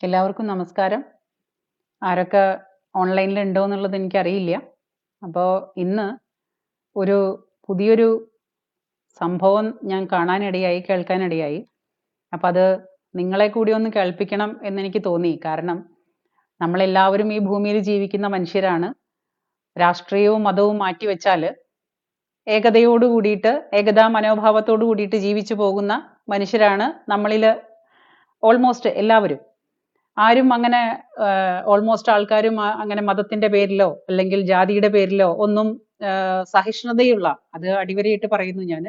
എല്ലാവർക്കും നമസ്കാരം. ആരൊക്കെ ഓൺലൈനിൽ ഉണ്ടോ എന്നുള്ളത് എനിക്കറിയില്ല. അപ്പോൾ ഇന്ന് ഒരു പുതിയൊരു സംഭവം ഞാൻ കാണാനിടയായി, കേൾക്കാനിടയായി. അപ്പം അത് നിങ്ങളെ കൂടി ഒന്ന് കേൾപ്പിക്കണം എന്നെനിക്ക് തോന്നി. കാരണം നമ്മളെല്ലാവരും ഈ ഭൂമിയിൽ ജീവിക്കുന്ന മനുഷ്യരാണ്. രാഷ്ട്രീയവും മതവും മാറ്റിവെച്ചാൽ ഏകതയോട് കൂടിയിട്ട്, ഏകതാ മനോഭാവത്തോട് കൂടിയിട്ട് ജീവിച്ചു പോകുന്ന മനുഷ്യരാണ് നമ്മളിൽ ഓൾമോസ്റ്റ് എല്ലാവരും. ആരും അങ്ങനെ ഓൾമോസ്റ്റ് ആൾക്കാരും അങ്ങനെ മതത്തിന്റെ പേരിലോ അല്ലെങ്കിൽ ജാതിയുടെ പേരിലോ ഒന്നും സഹിഷ്ണുതയുള്ള, അത് അടിവരയിട്ട് പറയുന്നു ഞാൻ,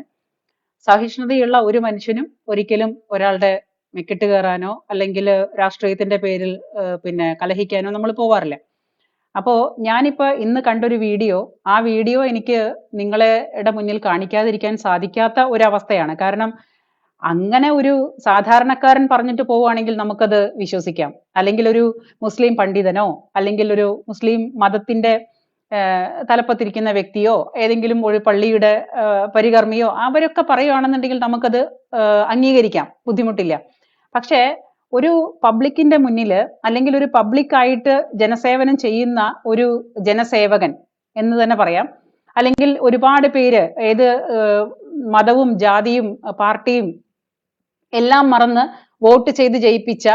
സഹിഷ്ണുതയുള്ള ഒരു മനുഷ്യനും ഒരിക്കലും ഒരാളുടെ മെക്കിട്ട് കയറാനോ അല്ലെങ്കിൽ രാഷ്ട്രീയത്തിന്റെ പേരിൽ പിന്നെ കലഹിക്കാനോ നമ്മൾ പോവാറില്ല. അപ്പോ ഞാനിപ്പോ ഇന്ന് കണ്ടൊരു വീഡിയോ, ആ വീഡിയോ എനിക്ക് നിങ്ങളുടെ മുന്നിൽ കാണിക്കാതിരിക്കാൻ സാധിക്കാത്ത ഒരവസ്ഥയാണ്. കാരണം അങ്ങനെ ഒരു സാധാരണക്കാരൻ പറഞ്ഞിട്ട് പോവുകയാണെങ്കിൽ നമുക്കത് വിശ്വസിക്കാം. അല്ലെങ്കിൽ ഒരു മുസ്ലിം പണ്ഡിതനോ അല്ലെങ്കിൽ ഒരു മുസ്ലിം മതത്തിന്റെ തലപ്പത്തിരിക്കുന്ന വ്യക്തിയോ ഏതെങ്കിലും ഒരു പള്ളിയുടെ പരികർമ്മിയോ അവരൊക്കെ പറയുകയാണെന്നുണ്ടെങ്കിൽ നമുക്കത് അംഗീകരിക്കാം, ബുദ്ധിമുട്ടില്ല. പക്ഷേ ഒരു പബ്ലിക്കിന്റെ മുന്നിൽ അല്ലെങ്കിൽ ഒരു പബ്ലിക്കായിട്ട് ജനസേവനം ചെയ്യുന്ന ഒരു ജനസേവകൻ എന്ന് തന്നെ പറയാം, അല്ലെങ്കിൽ ഒരുപാട് പേര് ഏത് മതവും ജാതിയും പാർട്ടിയും എല്ലാം മറന്ന് വോട്ട് ചെയ്ത് ജയിപ്പിച്ച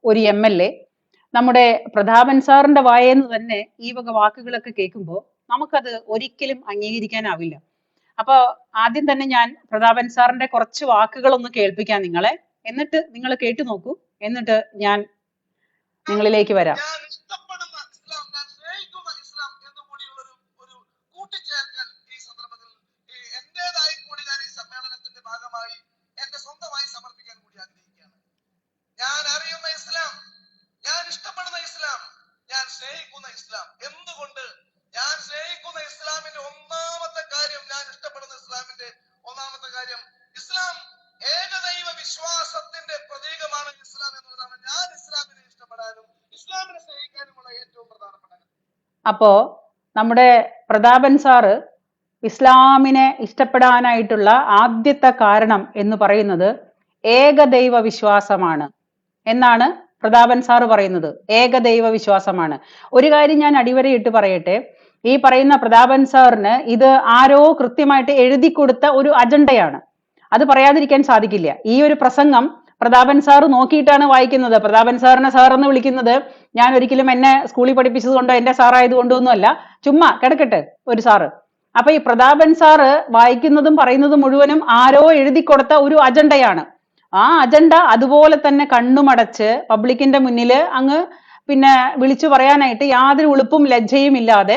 ഒരു MLA, നമ്മുടെ പ്രതാപൻ സാറിന്റെ വായെന്ന് തന്നെ ഈ വക വാക്കുകളൊക്കെ കേൾക്കുമ്പോൾ നമുക്കത് ഒരിക്കലും അംഗീകരിക്കാനാവില്ല. അപ്പൊ ആദ്യം തന്നെ ഞാൻ പ്രതാപൻ സാറിന്റെ കുറച്ച് വാക്കുകൾ ഒന്ന് കേൾപ്പിക്കാം നിങ്ങളെ, എന്നിട്ട് നിങ്ങൾ കേട്ടു നോക്കൂ, എന്നിട്ട് ഞാൻ നിങ്ങളിലേക്ക് വരാം. ഞാൻ അറിയുന്ന ഇസ്ലാം, ഞാൻ ഇഷ്ടപ്പെടുന്ന ഇസ്ലാം, ഞാൻ സ്നേഹിക്കുന്ന ഇസ്ലാം. എന്തുകൊണ്ട് ഞാൻ സ്നേഹിക്കുന്ന ഇസ്ലാമിന്റെ ഒന്നാമത്തെ കാര്യം, ഞാൻ ഇഷ്ടപ്പെടുന്ന ഇസ്ലാമിന്റെ ഒന്നാമത്തെ കാര്യം, ഇസ്ലാം ഏകദൈവ വിശ്വാസത്തിന്റെ പ്രതീകമാണ് ഇസ്ലാം എന്നുള്ളതാണ്. ഞാൻ ഇസ്ലാമിനെ ഇഷ്ടപ്പെടാനും ഇസ്ലാമിനെ സ്നേഹിക്കാനുമുള്ള ഏറ്റവും പ്രധാനപ്പെട്ട. അപ്പോ നമ്മുടെ പ്രതാപൻ സാറ് ഇസ്ലാമിനെ ഇഷ്ടപ്പെടാനായിട്ടുള്ള ആദ്യത്തെ കാരണം എന്ന് പറയുന്നത് ഏകദൈവ വിശ്വാസമാണ് എന്നാണ് പ്രതാപൻ സാറ് പറയുന്നത്. ഏകദൈവ വിശ്വാസമാണ്. ഒരു കാര്യം ഞാൻ അടിവരയിട്ട് പറയട്ടെ, ഈ പറയുന്ന പ്രതാപൻ സാറിന് ഇത് ആരോ കൃത്യമായിട്ട് എഴുതി കൊടുത്ത ഒരു അജണ്ടയാണ്. അത് പറയാതിരിക്കാൻ സാധിക്കില്ല. ഈ ഒരു പ്രസംഗം പ്രതാപൻ സാറ് നോക്കിയിട്ടാണ് വായിക്കുന്നത്. പ്രതാപൻ സാറിനെ സാറെന്ന് വിളിക്കുന്നത് ഞാൻ ഒരിക്കലും എന്നെ സ്കൂളിൽ പഠിപ്പിച്ചത് കൊണ്ടോ എന്റെ സാറായത് കൊണ്ടോ ഒന്നുമല്ല, ചുമ്മാ കിടക്കട്ടെ ഒരു സാറ്. അപ്പൊ ഈ പ്രതാപൻ സാറ് വായിക്കുന്നതും പറയുന്നതും മുഴുവനും ആരോ എഴുതി കൊടുത്ത ഒരു അജണ്ടയാണ്. ആ അജണ്ട അതുപോലെ തന്നെ കണ്ണുമടച്ച് പബ്ലിക്കിന്റെ മുന്നിൽ അങ്ങ് പിന്നെ വിളിച്ചു പറയാനായിട്ട് യാതൊരു ഉളുപ്പും ലജ്ജയും ഇല്ലാതെ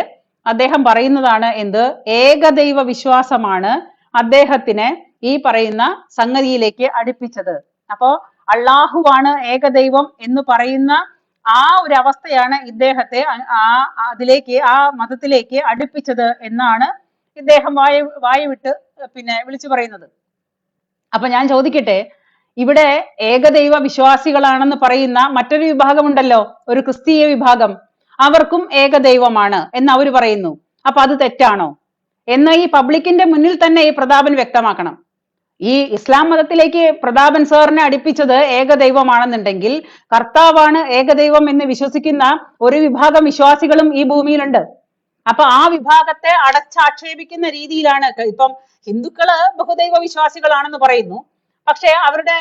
അദ്ദേഹം പറയുന്നതാണ് എന്ത്, ഏകദൈവ വിശ്വാസമാണ് അദ്ദേഹത്തിനെ ഈ പറയുന്ന സംഗതിയിലേക്ക് അടുപ്പിച്ചത്. അപ്പോ അള്ളാഹുവാണ് ഏകദൈവം എന്ന് പറയുന്ന ആ ഒരു അവസ്ഥയാണ് ഇദ്ദേഹത്തെ അതിലേക്ക്, ആ മതത്തിലേക്ക് അടുപ്പിച്ചത് എന്നാണ് ഇദ്ദേഹം വായുവിട്ട് പിന്നെ വിളിച്ചു പറയുന്നത്. അപ്പൊ ഞാൻ ചോദിക്കട്ടെ, ഇവിടെ ഏകദൈവ വിശ്വാസികളാണെന്ന് പറയുന്ന മറ്റൊരു വിഭാഗമുണ്ടല്ലോ, ഒരു ക്രിസ്തീയ വിഭാഗം, അവർക്കും ഏകദൈവമാണ് എന്ന് അവർ പറയുന്നു. അപ്പൊ അത് തെറ്റാണോ എന്ന് ഈ പബ്ലിക്കിന്റെ മുന്നിൽ തന്നെ ഈ പ്രതാപൻ വ്യക്തമാക്കണം. ഈ ഇസ്ലാം മതത്തിലേക്ക് പ്രതാപൻ സാറിനെ അടുപ്പിച്ചത് ഏകദൈവമാണെന്നുണ്ടെങ്കിൽ കർത്താവാണ് ഏകദൈവം എന്ന് വിശ്വസിക്കുന്ന ഒരു വിഭാഗം വിശ്വാസികളും ഈ ഭൂമിയിലുണ്ട്. അപ്പൊ ആ വിഭാഗത്തെ അടച്ചാക്ഷേപിക്കുന്ന രീതിയിലാണ് ഇപ്പം ഹിന്ദുക്കള് ബഹുദൈവ വിശ്വാസികളാണെന്ന് പറയുന്നു. പക്ഷെ അവരുടെ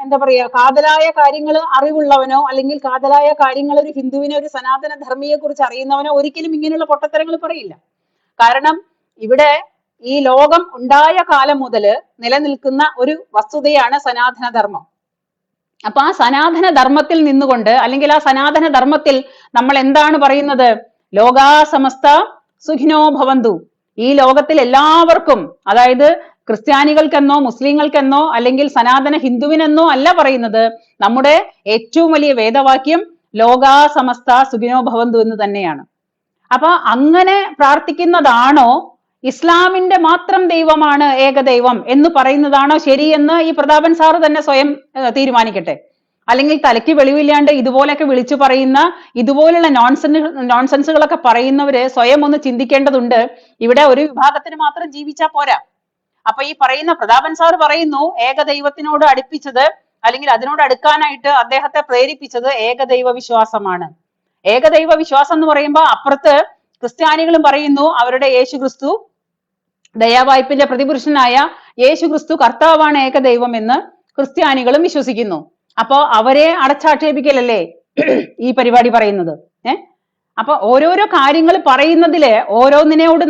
എന്താ പറയുക, കാതലായ കാര്യങ്ങൾ അറിവുള്ളവനോ അല്ലെങ്കിൽ കാതലായ കാര്യങ്ങൾ ഒരു ഹിന്ദുവിനെ, ഒരു സനാതന ധർമ്മിയെ കുറിച്ച് അറിയുന്നവനോ ഒരിക്കലും ഇങ്ങനെയുള്ള പൊട്ടത്തരങ്ങൾ പറയില്ല. കാരണം ഇവിടെ ഈ ലോകം ഉണ്ടായ കാലം മുതൽ നിലനിൽക്കുന്ന ഒരു വസ്തുതയാണ് സനാതന ധർമ്മം. അപ്പൊ ആ സനാതന ധർമ്മത്തിൽ നിന്നുകൊണ്ട്, അല്ലെങ്കിൽ ആ സനാതന ധർമ്മത്തിൽ നമ്മൾ എന്താണ് പറയുന്നത്, ലോകാ സമസ്ത സുഖിനോ ഭവന്തു, ഈ ലോകത്തിൽ എല്ലാവർക്കും, അതായത് ക്രിസ്ത്യാനികൾക്കെന്നോ മുസ്ലിങ്ങൾക്കെന്നോ അല്ലെങ്കിൽ സനാതന ഹിന്ദുവിനെന്നോ അല്ല പറയുന്നത്. നമ്മുടെ ഏറ്റവും വലിയ വേദവാക്യം ലോകാ സമസ്ത സുഖിനോ ഭവന്തു എന്ന് തന്നെയാണ്. അപ്പൊ അങ്ങനെ പ്രാർത്ഥിക്കുന്നതാണോ ഇസ്ലാമിന്റെ മാത്രം ദൈവമാണ് ഏകദൈവം എന്ന് പറയുന്നതാണോ ശരിയെന്ന് ഈ പ്രതാപൻ സാറ് തന്നെ സ്വയം തീരുമാനിക്കട്ടെ. അല്ലെങ്കിൽ തലയ്ക്ക് വെളിവില്ലാണ്ട് ഇതുപോലൊക്കെ വിളിച്ചു പറയുന്ന, ഇതുപോലുള്ള നോൺസെൻസുകളൊക്കെ പറയുന്നവര് സ്വയം ഒന്ന് ചിന്തിക്കേണ്ടതുണ്ട്. ഇവിടെ ഒരു വിഭാഗത്തിന് മാത്രം ജീവിച്ചാൽ പോരാ. അപ്പൊ ഈ പറയുന്ന പ്രതാപൻ സാർ പറയുന്നു ഏകദൈവത്തിനോട് അടുപ്പിച്ചത് അല്ലെങ്കിൽ അതിനോട് അടുക്കാനായിട്ട് അദ്ദേഹത്തെ പ്രേരിപ്പിച്ചത് ഏകദൈവ വിശ്വാസമാണ്. ഏകദൈവ വിശ്വാസം എന്ന് പറയുമ്പോൾ അപ്പുറത്ത് ക്രിസ്ത്യാനികളും പറയുന്നു അവരുടെ യേശുക്രിസ്തു ദയാവായ്പിന്റെ പ്രതിപുരുഷനായ യേശുക്രിസ്തു കർത്താവാണ് ഏകദൈവം എന്ന് ക്രിസ്ത്യാനികളും വിശ്വസിക്കുന്നു. അപ്പോ അവരെ അടച്ചാക്ഷേപിക്കലല്ലേ ഈ പരിപാടി പറയുന്നത്? അപ്പൊ ഓരോരോ കാര്യങ്ങൾ പറയുന്നതില് ഓരോന്നിനോട്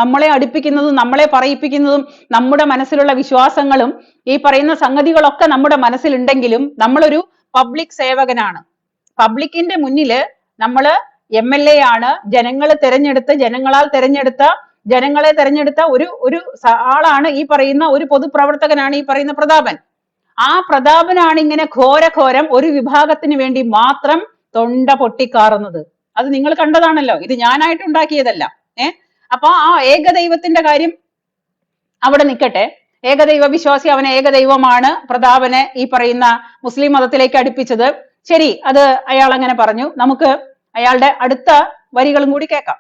നമ്മളെ അടുപ്പിക്കുന്നതും നമ്മളെ പറയിപ്പിക്കുന്നതും നമ്മുടെ മനസ്സിലുള്ള വിശ്വാസങ്ങളും ഈ പറയുന്ന സംഗതികളൊക്കെ നമ്മുടെ മനസ്സിലുണ്ടെങ്കിലും നമ്മളൊരു പബ്ലിക് സേവകനാണ്. പബ്ലിക്കിന്റെ മുന്നില് നമ്മള് MLA ആണ്, ജനങ്ങളെ തെരഞ്ഞെടുത്ത ഒരു ആളാണ് ഈ പറയുന്ന ഒരു പൊതുപ്രവർത്തകനാണ് ഈ പറയുന്ന പ്രതാപൻ. ആ പ്രതാപനാണ് ഇങ്ങനെ ഘോരം ഒരു വിഭാഗത്തിന് വേണ്ടി മാത്രം തൊണ്ട പൊട്ടിക്കാറുന്നത്. അത് നിങ്ങൾ കണ്ടതാണല്ലോ, ഇത് ഞാനായിട്ട് ഉണ്ടാക്കിയതല്ല. അപ്പൊ ആ ഏകദൈവത്തിന്റെ കാര്യം അവിടെ നിൽക്കട്ടെ. ഏകദൈവ വിശ്വാസി, അവൻ ഏകദൈവമാണ് പ്രതാപനെ ഈ പറയുന്ന മുസ്ലിം മതത്തിലേക്ക് അടുപ്പിച്ചത്. ശരി, അത് അയാൾ അങ്ങനെ പറഞ്ഞു. നമുക്ക് അയാളുടെ അടുത്ത വരികളും കൂടി കേൾക്കാം.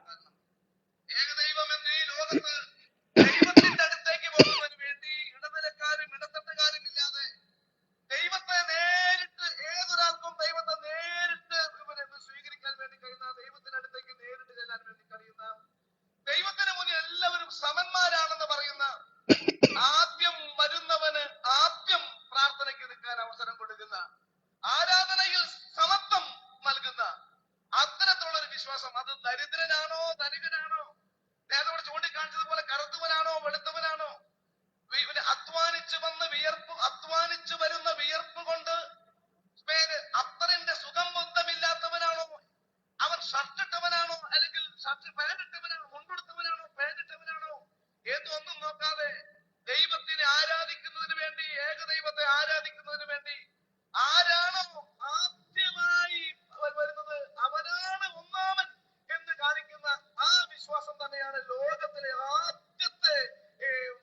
ദൈവത്തിന്റെ അടുത്തേക്ക് പോകുന്നതിന് വേണ്ടി ഇടനിലക്കാരും ഇടത്തട്ടുകാരും ഇല്ലാതെ ദൈവത്തെ നേരിട്ട് ഏതൊരാൾക്കും ദൈവത്തെ നേരിട്ട് സ്വീകരിക്കാൻ വേണ്ടി കഴിയുന്ന, ദൈവത്തിന്റെ അടുത്തേക്ക് നേരിട്ട് ചെല്ലാൻ വേണ്ടി കഴിയുന്ന, ദൈവത്തിന് മുന്നിൽ എല്ലാവരും സമന്മാരാണെന്ന് പറയുന്ന, ആദ്യം വരുന്നവന് ആദ്യം പ്രാർത്ഥനയ്ക്ക് നിൽക്കാൻ അവസരം കൊടുക്കുന്ന, ആരാധനയിൽ സമത്വം നൽകുന്ന അത്തരത്തിലുള്ള ഒരു വിശ്വാസം, അത് ദരിദ്രനാണോ ധനികനാണോ, നേരത്തെ ചൂണ്ടിക്കാണിച്ചതുപോലെ കറുത്തവനാണോ വെളുത്തവനാണോ, അധ്വാനിച്ചു വരുന്ന വിയർപ്പ് കൊണ്ട് അത്തറിന്റെ സുഖബോധമില്ലാത്തവനാണോ, അവൻ ഷർട്ടിട്ടവനാണോ അല്ലെങ്കിൽ പാൻറിട്ടവനാണോ, മുണ്ടെടുത്തവനാണോ പാൻറിട്ടവനാണോ എന്നൊന്നും നോക്കാതെ ദൈവത്തിനെ ആരാധിക്കുന്നതിന് വേണ്ടി, ഏകദൈവത്തെ ആരാധിക്കുന്നതിന് വേണ്ടി ആരാണോ ആദ്യമായി വരുന്നത് അവനാണ് ഒന്നാമൻ എന്ന് കാണിക്കുന്ന ആ വിശ്വാസം തന്നെയാണ് ലോകത്തിലെ ആദ്യത്തെ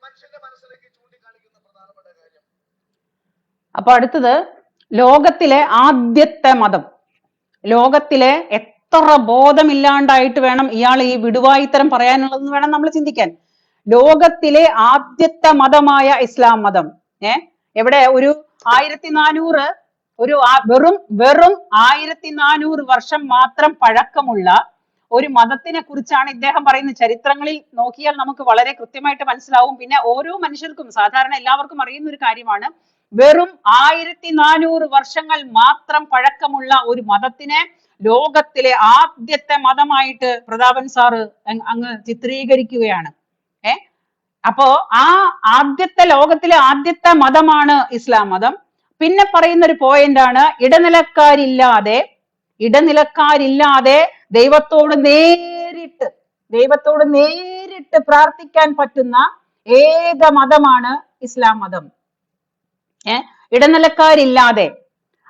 മനുഷ്യന്റെ മനസ്സിലേക്ക് ചൂണ്ടിക്കാണിക്കുന്ന പ്രധാനപ്പെട്ട കാര്യം. അപ്പൊ അടുത്തത് ലോകത്തിലെ ആദ്യത്തെ മതം. ലോകത്തിലെ എത്ര ബോധമില്ലാണ്ടായിട്ട് വേണം ഇയാൾ ഈ വിടുവായിത്തരം പറയാനുള്ളതെന്ന് വേണം നമ്മൾ ചിന്തിക്കാൻ. ലോകത്തിലെ ആദ്യത്തെ മതമായ ഇസ്ലാം മതം എവിടെ ഒരു 1400 വെറും 1400 വർഷം മാത്രം പഴക്കമുള്ള ഒരു മതത്തിനെ കുറിച്ചാണ് ഇദ്ദേഹം പറയുന്നത്. ചരിത്രങ്ങളിൽ നോക്കിയാൽ നമുക്ക് വളരെ കൃത്യമായിട്ട് മനസ്സിലാവും. പിന്നെ ഓരോ മനുഷ്യർക്കും സാധാരണ എല്ലാവർക്കും അറിയുന്ന ഒരു കാര്യമാണ്, വെറും 1400 വർഷങ്ങൾ മാത്രം പഴക്കമുള്ള ഒരു മതത്തിനെ ലോകത്തിലെ ആദ്യത്തെ മതമായിട്ട് പ്രതാപൻ സാറ് അങ്ങ് ചിത്രീകരിക്കുകയാണ്. അപ്പോ ആ ലോകത്തിലെ ആദ്യത്തെ മതമാണ് ഇസ്ലാം മതം. പിന്നെ പറയുന്ന ഒരു പോയിന്റ് ആണ്, ഇടനിലക്കാരില്ലാതെ ദൈവത്തോട് നേരിട്ട് പ്രാർത്ഥിക്കാൻ പറ്റുന്ന ഏക മതമാണ് ഇസ്ലാം മതം. ഇടനിലക്കാരില്ലാതെ.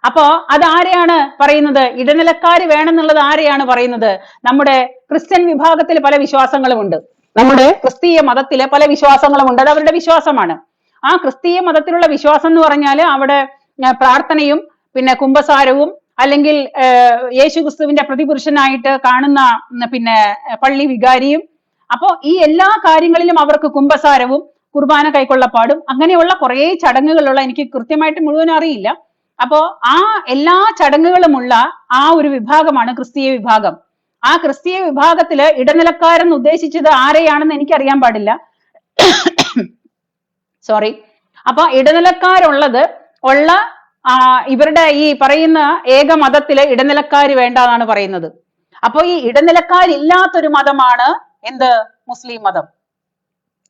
അപ്പോ അതാരെയാണ് പറയുന്നത്? ഇടനിലക്കാര് വേണമെന്നുള്ളത് ആരെയാണ് പറയുന്നത്? നമ്മുടെ ക്രിസ്ത്യൻ വിഭാഗത്തിൽ പല വിശ്വാസങ്ങളും ഉണ്ട്, നമ്മുടെ ക്രിസ്തീയ മതത്തിലെ പല വിശ്വാസങ്ങളും ഉണ്ട്. അത് അവരുടെ വിശ്വാസമാണ്. ആ ക്രിസ്തീയ മതത്തിലുള്ള വിശ്വാസം എന്ന് പറഞ്ഞാൽ അവിടെ പ്രാർത്ഥനയും പിന്നെ കുമ്പസാരവും അല്ലെങ്കിൽ യേശുക്രിസ്തുവിന്റെ പ്രതിപുരുഷനായിട്ട് കാണുന്ന പിന്നെ പള്ളി വികാരിയും, അപ്പോ ഈ എല്ലാ കാര്യങ്ങളിലും അവർക്ക് കുമ്പസാരവും കുർബാന കൈക്കൊള്ളപ്പാടും അങ്ങനെയുള്ള കുറെ ചടങ്ങുകളുള്ള, എനിക്ക് കൃത്യമായിട്ട് മുഴുവൻ അറിയില്ല. അപ്പോ ആ എല്ലാ ചടങ്ങുകളുമുള്ള ആ ഒരു വിഭാഗമാണ് ക്രിസ്തീയ വിഭാഗം. ആ ക്രിസ്തീയ വിഭാഗത്തില് ഇടനിലക്കാരെന്ന് ഉദ്ദേശിച്ചത് ആരെയാണെന്ന് എനിക്കറിയാൻ പാടില്ല, സോറി. അപ്പൊ ഇടനിലക്കാരുള്ള ഇവരുടെ ഈ പറയുന്ന ഏക മതത്തില് ഇടനിലക്കാര് വേണ്ടെന്നാണ് പറയുന്നത്. അപ്പൊ ഈ ഇടനിലക്കാരില്ലാത്തൊരു മതമാണ് എന്ത്? മുസ്ലിം മതം.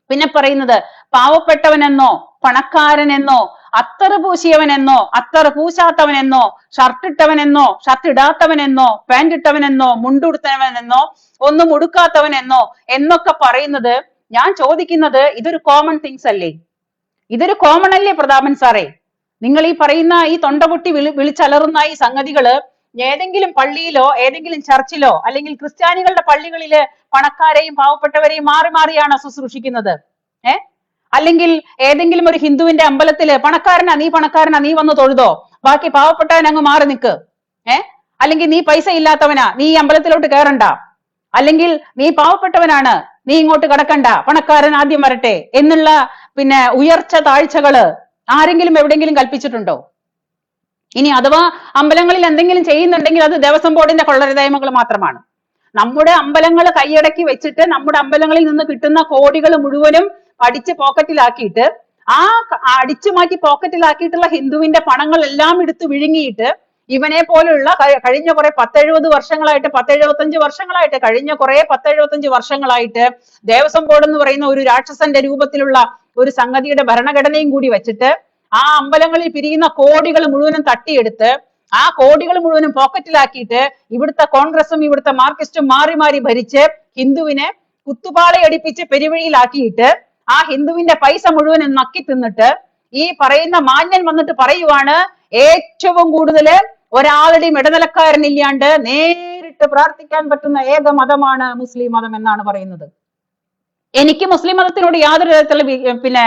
പിന്നെ പറയുന്നത് പാവപ്പെട്ടവനെന്നോ പണക്കാരനെന്നോ അത്തറ് പൂശിയവനെന്നോ അത്തറ് പൂശാത്തവനെന്നോ ഷർട്ടിട്ടവനെന്നോ ഷർട്ട് ഇടാത്തവനെന്നോ പാൻറ് ഇട്ടവനെന്നോ മുണ്ടുടുത്തവനെന്നോ ഒന്നും ഉടുക്കാത്തവനെന്നോ എന്നൊക്കെ പറയുന്നത്, ഞാൻ ചോദിക്കുന്നത് ഇതൊരു കോമൺ തിങ്സ് അല്ലേ? ഇതൊരു കോമൺ അല്ലേ പ്രതാപൻ സാറേ? നിങ്ങൾ ഈ പറയുന്ന ഈ തൊണ്ടപൊട്ടി വിളിച്ചലറുന്ന ഈ സംഗതികള് ഏതെങ്കിലും പള്ളിയിലോ ഏതെങ്കിലും ചർച്ചിലോ അല്ലെങ്കിൽ ക്രിസ്ത്യാനികളുടെ പള്ളികളില് പണക്കാരെയും പാവപ്പെട്ടവരെയും മാറി മാറിയാണ് ശുശ്രൂഷിക്കുന്നത്. അല്ലെങ്കിൽ ഏതെങ്കിലും ഒരു ഹിന്ദുവിന്റെ അമ്പലത്തില് പണക്കാരനാ നീ വന്ന് തൊഴുതോ, ബാക്കി പാവപ്പെട്ടവൻ അങ്ങ് മാറി നിക്ക്. അല്ലെങ്കിൽ നീ പൈസ ഇല്ലാത്തവനാ, നീ ഈ അമ്പലത്തിലോട്ട് കയറണ്ട. അല്ലെങ്കിൽ നീ പാവപ്പെട്ടവനാണ്, നീ ഇങ്ങോട്ട് കടക്കണ്ട, പണക്കാരൻ ആദ്യം വരട്ടെ എന്നുള്ള പിന്നെ ഉയർച്ച താഴ്ചകള് ആരെങ്കിലും എവിടെയെങ്കിലും കൽപ്പിച്ചിട്ടുണ്ടോ? ഇനി അഥവാ അമ്പലങ്ങളിൽ എന്തെങ്കിലും ചെയ്യുന്നുണ്ടെങ്കിൽ അത് ദേവസ്വം ബോർഡിന്റെ കൊള്ളരുതായ്മകൾ മാത്രമാണ്. നമ്മുടെ അമ്പലങ്ങൾ കൈയടക്കി വെച്ചിട്ട് നമ്മുടെ അമ്പലങ്ങളിൽ നിന്ന് കിട്ടുന്ന കോടികൾ മുഴുവനും അടിച്ച് പോക്കറ്റിലാക്കിയിട്ട് ആ അടിച്ചു മാറ്റി പോക്കറ്റിലാക്കിയിട്ടുള്ള ഹിന്ദുവിന്റെ പണങ്ങളെല്ലാം എടുത്ത് വിഴുങ്ങിയിട്ട് ഇവനെ പോലുള്ള കഴിഞ്ഞ കുറെ 10-70 വർഷങ്ങളായിട്ട് 10-75 വർഷങ്ങളായിട്ട് കഴിഞ്ഞ കുറെ 10-75 വർഷങ്ങളായിട്ട് ദേവസ്വം ബോർഡ് എന്ന് പറയുന്ന ഒരു രാക്ഷസന്റെ രൂപത്തിലുള്ള ഒരു സംഗതിയുടെ ഭരണഘടനയും കൂടി വെച്ചിട്ട് ആ അമ്പലങ്ങളിൽ പിരിയുന്ന കോടികൾ മുഴുവനും തട്ടിയെടുത്ത് ആ കോടികൾ മുഴുവനും പോക്കറ്റിലാക്കിയിട്ട് ഇവിടുത്തെ കോൺഗ്രസും ഇവിടുത്തെ മാർക്സിസ്റ്റും മാറി മാറി ഭരിച്ച് ഹിന്ദുവിനെ കുത്തുപാളയടിപ്പിച്ച് പെരുവഴിയിലാക്കിയിട്ട് ആ ഹിന്ദുവിന്റെ പൈസ മുഴുവനും നക്കി തിന്നിട്ട് ഈ പറയുന്ന മാന്യൻ വന്നിട്ട് പറയുവാണ് ഏറ്റവും കൂടുതൽ ഒരാളുടെയും ഇടനിലക്കാരനില്ലാണ്ട് നേരിട്ട് പ്രാർത്ഥിക്കാൻ പറ്റുന്ന ഏക മതമാണ് മുസ്ലിം മതം എന്നാണ് പറയുന്നത്. എനിക്ക് മുസ്ലിം മതത്തിനോട് യാതൊരു തരത്തിലുള്ള പിന്നെ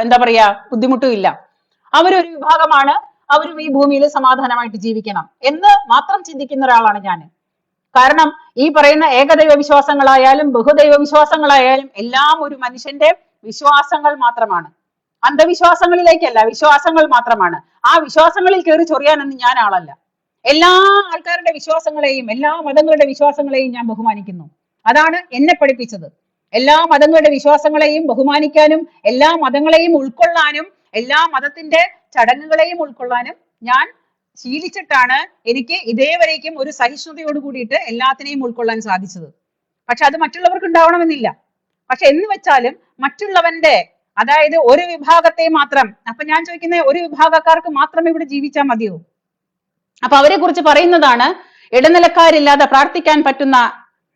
എന്താ പറയാ ബുദ്ധിമുട്ടും ഇല്ല. അവരൊരു വിഭാഗമാണ്, അവരും ഈ ഭൂമിയിൽ സമാധാനമായിട്ട് ജീവിക്കണം എന്ന് മാത്രം ചിന്തിക്കുന്ന ഒരാളാണ് ഞാൻ. കാരണം ഈ പറയുന്ന ഏകദൈവ വിശ്വാസങ്ങളായാലും ബഹുദൈവ വിശ്വാസങ്ങളായാലും എല്ലാം ഒരു മനുഷ്യന്റെ വിശ്വാസങ്ങൾ മാത്രമാണ്, അന്ധവിശ്വാസങ്ങളിലേക്കല്ല, വിശ്വാസങ്ങൾ മാത്രമാണ്. ആ വിശ്വാസങ്ങളിൽ കയറി ചൊറിയാനൊന്നും ഞാൻ ആളല്ല. എല്ലാ ആൾക്കാരുടെ വിശ്വാസങ്ങളെയും എല്ലാ മതങ്ങളുടെ വിശ്വാസങ്ങളെയും ഞാൻ ബഹുമാനിക്കുന്നു. അതാണ് എന്നെ പഠിപ്പിച്ചത്. എല്ലാ മതങ്ങളുടെ വിശ്വാസങ്ങളെയും ബഹുമാനിക്കാനും എല്ലാ മതങ്ങളെയും ഉൾക്കൊള്ളാനും എല്ലാ മതത്തിന്റെ ചടങ്ങുകളെയും ഉൾക്കൊള്ളാനും ഞാൻ ശീലിച്ചിട്ടാണ് എനിക്ക് ഇതേവരേക്കും ഒരു സഹിഷ്ണുതയോട് കൂടിയിട്ട് എല്ലാത്തിനെയും ഉൾക്കൊള്ളാൻ സാധിച്ചത്. പക്ഷെ അത് മറ്റുള്ളവർക്ക് ഉണ്ടാവണമെന്നില്ല. പക്ഷെ എന്ന് വെച്ചാലും മറ്റുള്ളവന്റെ, അതായത് ഒരു വിഭാഗത്തെ മാത്രം, അപ്പൊ ഞാൻ ചോദിക്കുന്നത് ഒരു വിഭാഗക്കാർക്ക് മാത്രം ഇവിടെ ജീവിച്ചാൽ മതിയോ? അപ്പൊ അവരെ കുറിച്ച് പറയുന്നതാണ് ഇടനിലക്കാരില്ലാതെ പ്രാർത്ഥിക്കാൻ പറ്റുന്ന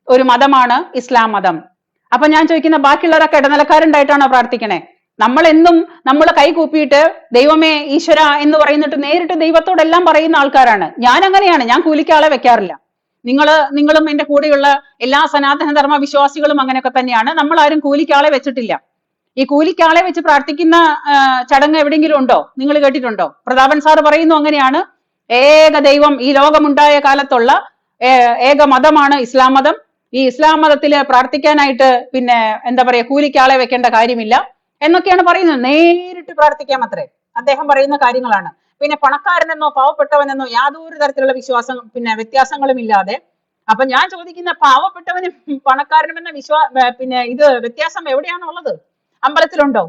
ഒരു മതമാണ് ഇസ്ലാം മതം. അപ്പൊ ഞാൻ ചോദിക്കുന്ന ബാക്കിയുള്ളവരൊക്കെ ഇടനിലക്കാരുണ്ടായിട്ടാണോ പ്രാർത്ഥിക്കണേ? നമ്മൾ എന്നും നമ്മൾ കൈ കൂപ്പിയിട്ട് ദൈവമേ ഈശ്വര എന്ന് പറയുന്നിട്ട് നേരിട്ട് ദൈവത്തോടെല്ലാം പറയുന്ന ആൾക്കാരാണ്. ഞാൻ അങ്ങനെയാണ്, ഞാൻ കൂലിക്കാളെ വെക്കാറില്ല. നിങ്ങളും എന്റെ കൂടെയുള്ള എല്ലാ സനാതന ധർമ്മ വിശ്വാസികളും അങ്ങനെയൊക്കെ തന്നെയാണ്. നമ്മൾ ആരും കൂലിക്കാളെ വെച്ചിട്ടില്ല. ഈ കൂലിക്കാളെ വെച്ച് പ്രാർത്ഥിക്കുന്ന ചടങ്ങ് എവിടെയെങ്കിലും ഉണ്ടോ? നിങ്ങൾ കേട്ടിട്ടുണ്ടോ? പ്രതാപൻ സാർ പറയുന്നു അങ്ങനെയാണ്. ഏക ദൈവം ഈ ലോകമുണ്ടായ കാലത്തുള്ള ഏക മതമാണ് ഇസ്ലാം മതം. ഈ ഇസ്ലാം മതത്തില് പ്രാർത്ഥിക്കാനായിട്ട് പിന്നെ എന്താ പറയാ കൂലിക്കാളെ വെക്കേണ്ട കാര്യമില്ല എന്നൊക്കെയാണ് പറയുന്നത്. നേരിട്ട് പ്രാർത്ഥിക്കാം അത്രേ അദ്ദേഹം പറയുന്ന കാര്യങ്ങളാണ്. പിന്നെ പണക്കാരനെന്നോ പാവപ്പെട്ടവനെന്നോ യാതൊരു തരത്തിലുള്ള വ്യത്യാസങ്ങളും ഇല്ലാതെ. അപ്പൊ ഞാൻ ചോദിക്കുന്ന പാവപ്പെട്ടവനും പണക്കാരനും എന്ന പിന്നെ ഇത് വ്യത്യാസം എവിടെയാണുള്ളത്? അമ്പലത്തിലുണ്ടോ?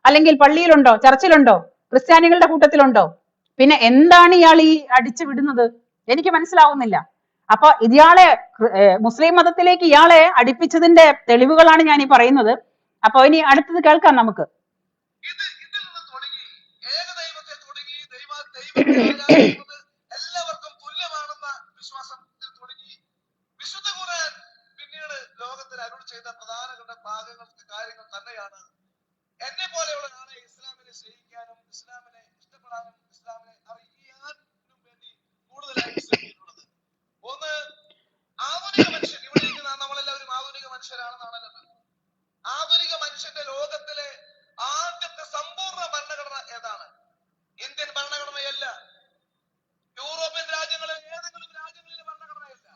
അല്ലെങ്കിൽ പള്ളിയിലുണ്ടോ? ചർച്ചിലുണ്ടോ? ക്രിസ്ത്യാനികളുടെ കൂട്ടത്തിലുണ്ടോ? പിന്നെ എന്താണ് ഇയാൾ ഈ അടിച്ചു വിടുന്നത്? എനിക്ക് മനസ്സിലാവുന്നില്ല. അപ്പൊ ഇയാളെ മുസ്ലിം മതത്തിലേക്ക് ഇയാളെ അടുപ്പിച്ചതിന്റെ തെളിവുകളാണ് ഞാൻ ഈ പറയുന്നത്. അപ്പൊ ഇനി അടുത്തത് കേൾക്കാം നമുക്ക്. എല്ലാവർക്കും തുല്യമാണെന്ന വിശ്വാസത്തിൽ തുടങ്ങി വിശുദ്ധ ഖുർആൻ പിന്നീട് ലോകത്തിൽ അരുൾ ചെയ്ത പ്രധാനപ്പെട്ട കാര്യങ്ങൾ തന്നെയാണ് എന്നെ പോലെയുള്ള ആളെ ഇസ്ലാമിനെ സ്നേഹിക്കാനും ഇസ്ലാമിനെ ഇഷ്ടപ്പെടാനും ഇസ്ലാമിനെ അറിയാനും വേണ്ടി കൂടുതലായി ശ്രമിച്ചിട്ടുള്ളത്. ഒന്ന്, ആധുനിക മനുഷ്യൻ, ഇവിടെ ഇരിക്കുന്ന നമ്മളെല്ലാവരും ആധുനിക മനുഷ്യരാണെന്നാണല്ലോ. ആധുനിക മനുഷ്യന്റെ ലോകത്തിലെ ആദ്യത്തെ സമ്പൂർണ്ണ ഭരണഘടന ഏതാണ്? ഇന്ത്യൻ ഭരണഘടനയല്ല, യൂറോപ്യൻ രാജ്യങ്ങളിലെ ഏതെങ്കിലും രാജ്യങ്ങളിലെ ഭരണഘടനയല്ല,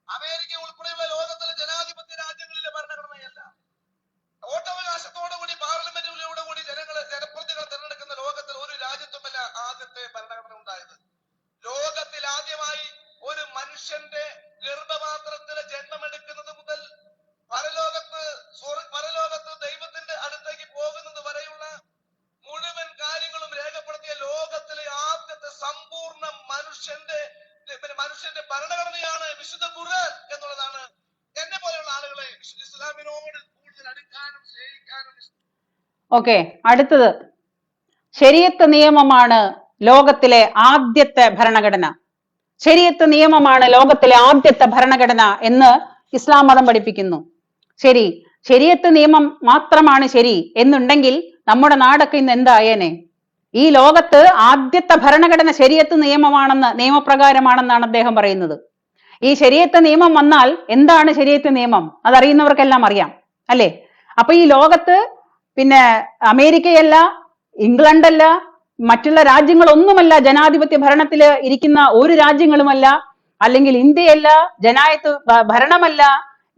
അമേരിക്ക ഉൾപ്പെടെയുള്ള ലോകത്തിലെ ജനാധിപത്യ രാജ്യങ്ങളിലെ ഭരണഘടനയല്ല, വോട്ടവകാശത്തോടുകൂടി പാർലമെന്റിലൂടെ കൂടി ജനപ്രതിനിധികൾ തിരഞ്ഞെടുക്കുന്ന ലോകത്തിൽ ഒരു രാജ്യത്തുമല്ല ആദ്യത്തെ ഭരണഘടന ഉണ്ടായത്. ലോകത്തിൽ ആദ്യമായി ഒരു മനുഷ്യന്റെ ഗർഭപാത്രത്തിൽ ജന്മമെടുക്കുന്നത് മുതൽ പരലോകത്ത് ദൈവത്തിന്റെ അടുത്തേക്ക് പോകുന്നത് വരെയുള്ള മുഴുവൻ കാര്യങ്ങളും രേഖപ്പെടുത്തിയ ലോകത്തിലെ ആദ്യത്തെ സമ്പൂർണ്ണ മനുഷ്യന്റെ ഭരണഘടനയാണ് വിശുദ്ധ ഖുർആൻ എന്നുള്ളതാണ് എന്നെ പോലെയുള്ള ആളുകളെ ഇസ്ലാമിനോട് കൂടുതൽ അടുക്കാനും സ്നേഹിക്കാനും. ഓക്കെ, അടുത്തത് ശരീഅത്ത് നിയമമാണ് ലോകത്തിലെ ആദ്യത്തെ ഭരണഘടന. ശരീഅത്ത് നിയമമാണ് ലോകത്തിലെ ആദ്യത്തെ ഭരണഘടന എന്ന് ഇസ്ലാം മതം പഠിപ്പിക്കുന്നു. ശരി, ശരീഅത്ത് നിയമം മാത്രമാണ് ശരി എന്നുണ്ടെങ്കിൽ നമ്മുടെ നാടൊക്കെ ഇന്ന് എന്തായേനെ? ഈ ലോകത്ത് ആദ്യത്തെ ഭരണഘടന ശരീഅത്ത് നിയമമാണെന്ന്, നിയമപ്രകാരമാണെന്നാണ് അദ്ദേഹം പറയുന്നത്. ഈ ശരീഅത്ത് നിയമം വന്നാൽ എന്താണ് ശരീഅത്ത് നിയമം? അതറിയുന്നവർക്കെല്ലാം അറിയാം അല്ലെ? അപ്പൊ ഈ ലോകത്ത് പിന്നെ അമേരിക്കയല്ല, ഇംഗ്ലണ്ടല്ല, മറ്റുള്ള രാജ്യങ്ങളൊന്നുമല്ല, ജനാധിപത്യ ഭരണത്തിൽ ഇരിക്കുന്ന ഒരു രാജ്യങ്ങളുമല്ല, അല്ലെങ്കിൽ ഇന്ത്യയല്ല, ഭരണമല്ല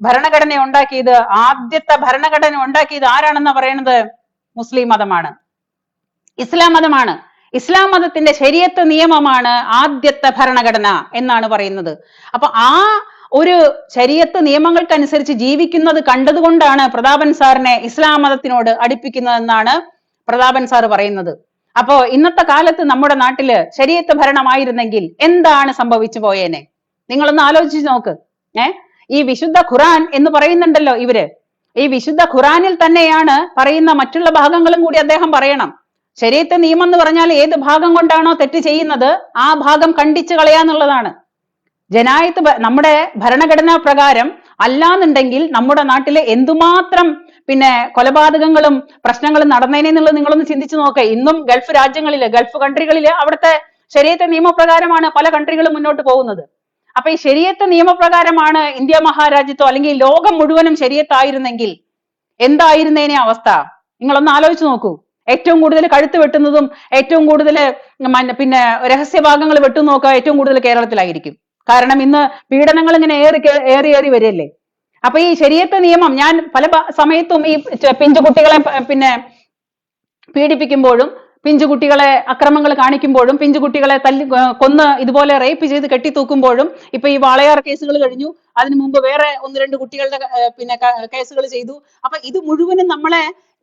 ഭരണഘടന ഉണ്ടാക്കിയത്. ആദ്യത്തെ ഭരണഘടന ഉണ്ടാക്കിയത് ആരാണെന്ന് പറയുന്നത്? മുസ്ലിം മതമാണ്, ഇസ്ലാം മതമാണ്. ഇസ്ലാം മതത്തിന്റെ ശരീഅത്ത് നിയമമാണ് ആദ്യത്തെ ഭരണഘടന എന്നാണ് പറയുന്നത്. അപ്പൊ ആ ഒരു ശരീഅത്ത് നിയമങ്ങൾക്കനുസരിച്ച് ജീവിക്കുന്നത് കണ്ടതുകൊണ്ടാണ് പ്രതാപൻ സാറിനെ ഇസ്ലാം മതത്തിനോട് അടുപ്പിക്കുന്നതെന്നാണ് പ്രതാപൻ സാർ പറയുന്നത്. അപ്പോ ഇന്നത്തെ കാലത്ത് നമ്മുടെ നാട്ടില് ശരീഅത്ത് ഭരണമായിരുന്നെങ്കിൽ എന്താണ് സംഭവിച്ചു പോയേനെ? നിങ്ങളൊന്ന് ആലോചിച്ച് നോക്ക്. ഈ വിശുദ്ധ ഖുർആൻ എന്ന് പറയുന്നുണ്ടല്ലോ ഇവര്, ഈ വിശുദ്ധ ഖുർആനിൽ തന്നെയാണ് പറയുന്ന മറ്റുള്ള ഭാഗങ്ങളും കൂടി അദ്ദേഹം പറയണം. ശരീഅത്ത് നിയമം എന്ന് പറഞ്ഞാൽ ഏത് ഭാഗം കൊണ്ടാണോ തെറ്റ് ചെയ്യുന്നത് ആ ഭാഗം കണ്ടിച്ചു കളയാന്നുള്ളതാണ്. ജനായത്ത് നമ്മുടെ ഭരണഘടനാ പ്രകാരം അല്ലാന്നുണ്ടെങ്കിൽ നമ്മുടെ നാട്ടിലെ എന്തുമാത്രം കൊലപാതകങ്ങളും പ്രശ്നങ്ങളും നടന്നേനെ എന്നുള്ളത് നിങ്ങളൊന്ന് ചിന്തിച്ചു നോക്കുക. ഇന്നും ഗൾഫ് രാജ്യങ്ങളില്, ഗൾഫ് കൺട്രികളില് അവിടുത്തെ ശരീഅത്ത് നിയമപ്രകാരമാണ് പല കൺട്രികളും മുന്നോട്ട് പോകുന്നത്. അപ്പൊ ഈ ശരീഅത്ത് നിയമപ്രകാരമാണ് ഇന്ത്യ മഹാരാജ്യത്തോ അല്ലെങ്കിൽ ലോകം മുഴുവനും ശരീഅത്തായിരുന്നെങ്കിൽ എന്തായിരുന്നേനെ അവസ്ഥ? നിങ്ങളൊന്ന് ആലോചിച്ച് നോക്കൂ. ഏറ്റവും കൂടുതൽ കഴുത്ത് വെട്ടുന്നതും ഏറ്റവും കൂടുതൽ രഹസ്യഭാഗങ്ങൾ വെട്ടു നോക്കുക ഏറ്റവും കൂടുതൽ കേരളത്തിലായിരിക്കും. കാരണം ഇന്ന് പീഡനങ്ങൾ ഇങ്ങനെ ഏറി വരില്ലേ. അപ്പൊ ഈ ശരീഅത്ത് നിയമം ഞാൻ പല സമയത്തും ഈ പിഞ്ചുകുട്ടികളെ പീഡിപ്പിക്കുമ്പോഴും പിഞ്ചുകുട്ടികളെ അക്രമങ്ങൾ കാണിക്കുമ്പോഴും പിഞ്ചുകുട്ടികളെ കൊന്ന് ഇതുപോലെ റേപ്പ് ചെയ്ത് കെട്ടിത്തൂക്കുമ്പോഴും ഇപ്പൊ ഈ വാളയാർ കേസുകൾ കഴിഞ്ഞു, അതിനു മുമ്പ് വേറെ 1-2 കുട്ടികളുടെ കേസുകൾ ചെയ്തു. അപ്പൊ ഇത് മുഴുവനും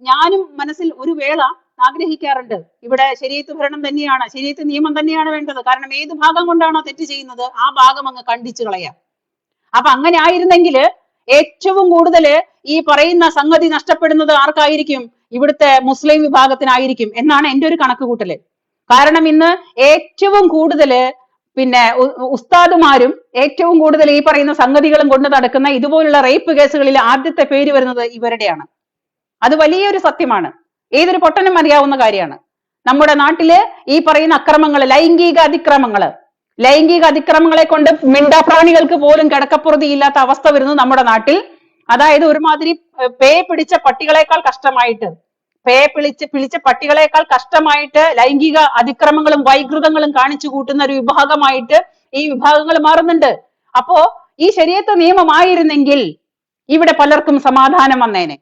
ഞാനും മനസ്സിൽ ഒരു വേള ആഗ്രഹിക്കാറുണ്ട്, ഇവിടെ ശരീഅത്ത് ഭരണം തന്നെയാണ്, ശരീഅത്ത് നിയമം തന്നെയാണ് വേണ്ടത്. കാരണം ഏത് ഭാഗം കൊണ്ടാണോ തെറ്റ് ചെയ്യുന്നത് ആ ഭാഗം അങ്ങ് കണ്ടിച്ചു കളയാം. അപ്പൊ അങ്ങനെ ആയിരുന്നെങ്കിൽ ഏറ്റവും കൂടുതൽ ഈ പറയുന്ന സംഗതി നഷ്ടപ്പെടുന്നത് ആർക്കായിരിക്കും? ഇവിടുത്തെ മുസ്ലിം വിഭാഗത്തിനായിരിക്കും എന്നാണ് എൻ്റെ ഒരു കണക്കുകൂട്ടല്. കാരണം ഇന്ന് ഏറ്റവും കൂടുതൽ ഉസ്താദുമാരും ഏറ്റവും കൂടുതൽ ഈ പറയുന്ന സംഗതികളും കൊണ്ട് നടക്കുന്ന ഇതുപോലുള്ള റേപ്പ് കേസുകളിൽ ആദ്യത്തെ പേര് വരുന്നത് ഇവരുടെയാണ്. അത് വലിയൊരു സത്യമാണ്, ഏതൊരു പൊട്ടനും അറിയാവുന്ന കാര്യമാണ്. നമ്മുടെ നാട്ടില് ഈ പറയുന്ന അക്രമങ്ങൾ, ലൈംഗിക അതിക്രമങ്ങളെ കൊണ്ട് മിണ്ടാപ്രാണികൾക്ക് പോലും കിടക്കപ്പുറതിയില്ലാത്ത അവസ്ഥ വരുന്നു നമ്മുടെ നാട്ടിൽ. അതായത് ഒരുമാതിരി പേ പിടിച്ച പട്ടികളെക്കാൾ കഷ്ടമായിട്ട് ലൈംഗിക അതിക്രമങ്ങളും വൈകൃതങ്ങളും കാണിച്ചു കൂട്ടുന്ന ഒരു വിഭാഗമായിട്ട് ഈ വിഭാഗങ്ങൾ മാറുന്നുണ്ട്. അപ്പോ ഈ ശരീഅത്ത് നിയമമായിരുന്നെങ്കിൽ ഇവിടെ പലർക്കും സമാധാനം വന്നേനെ.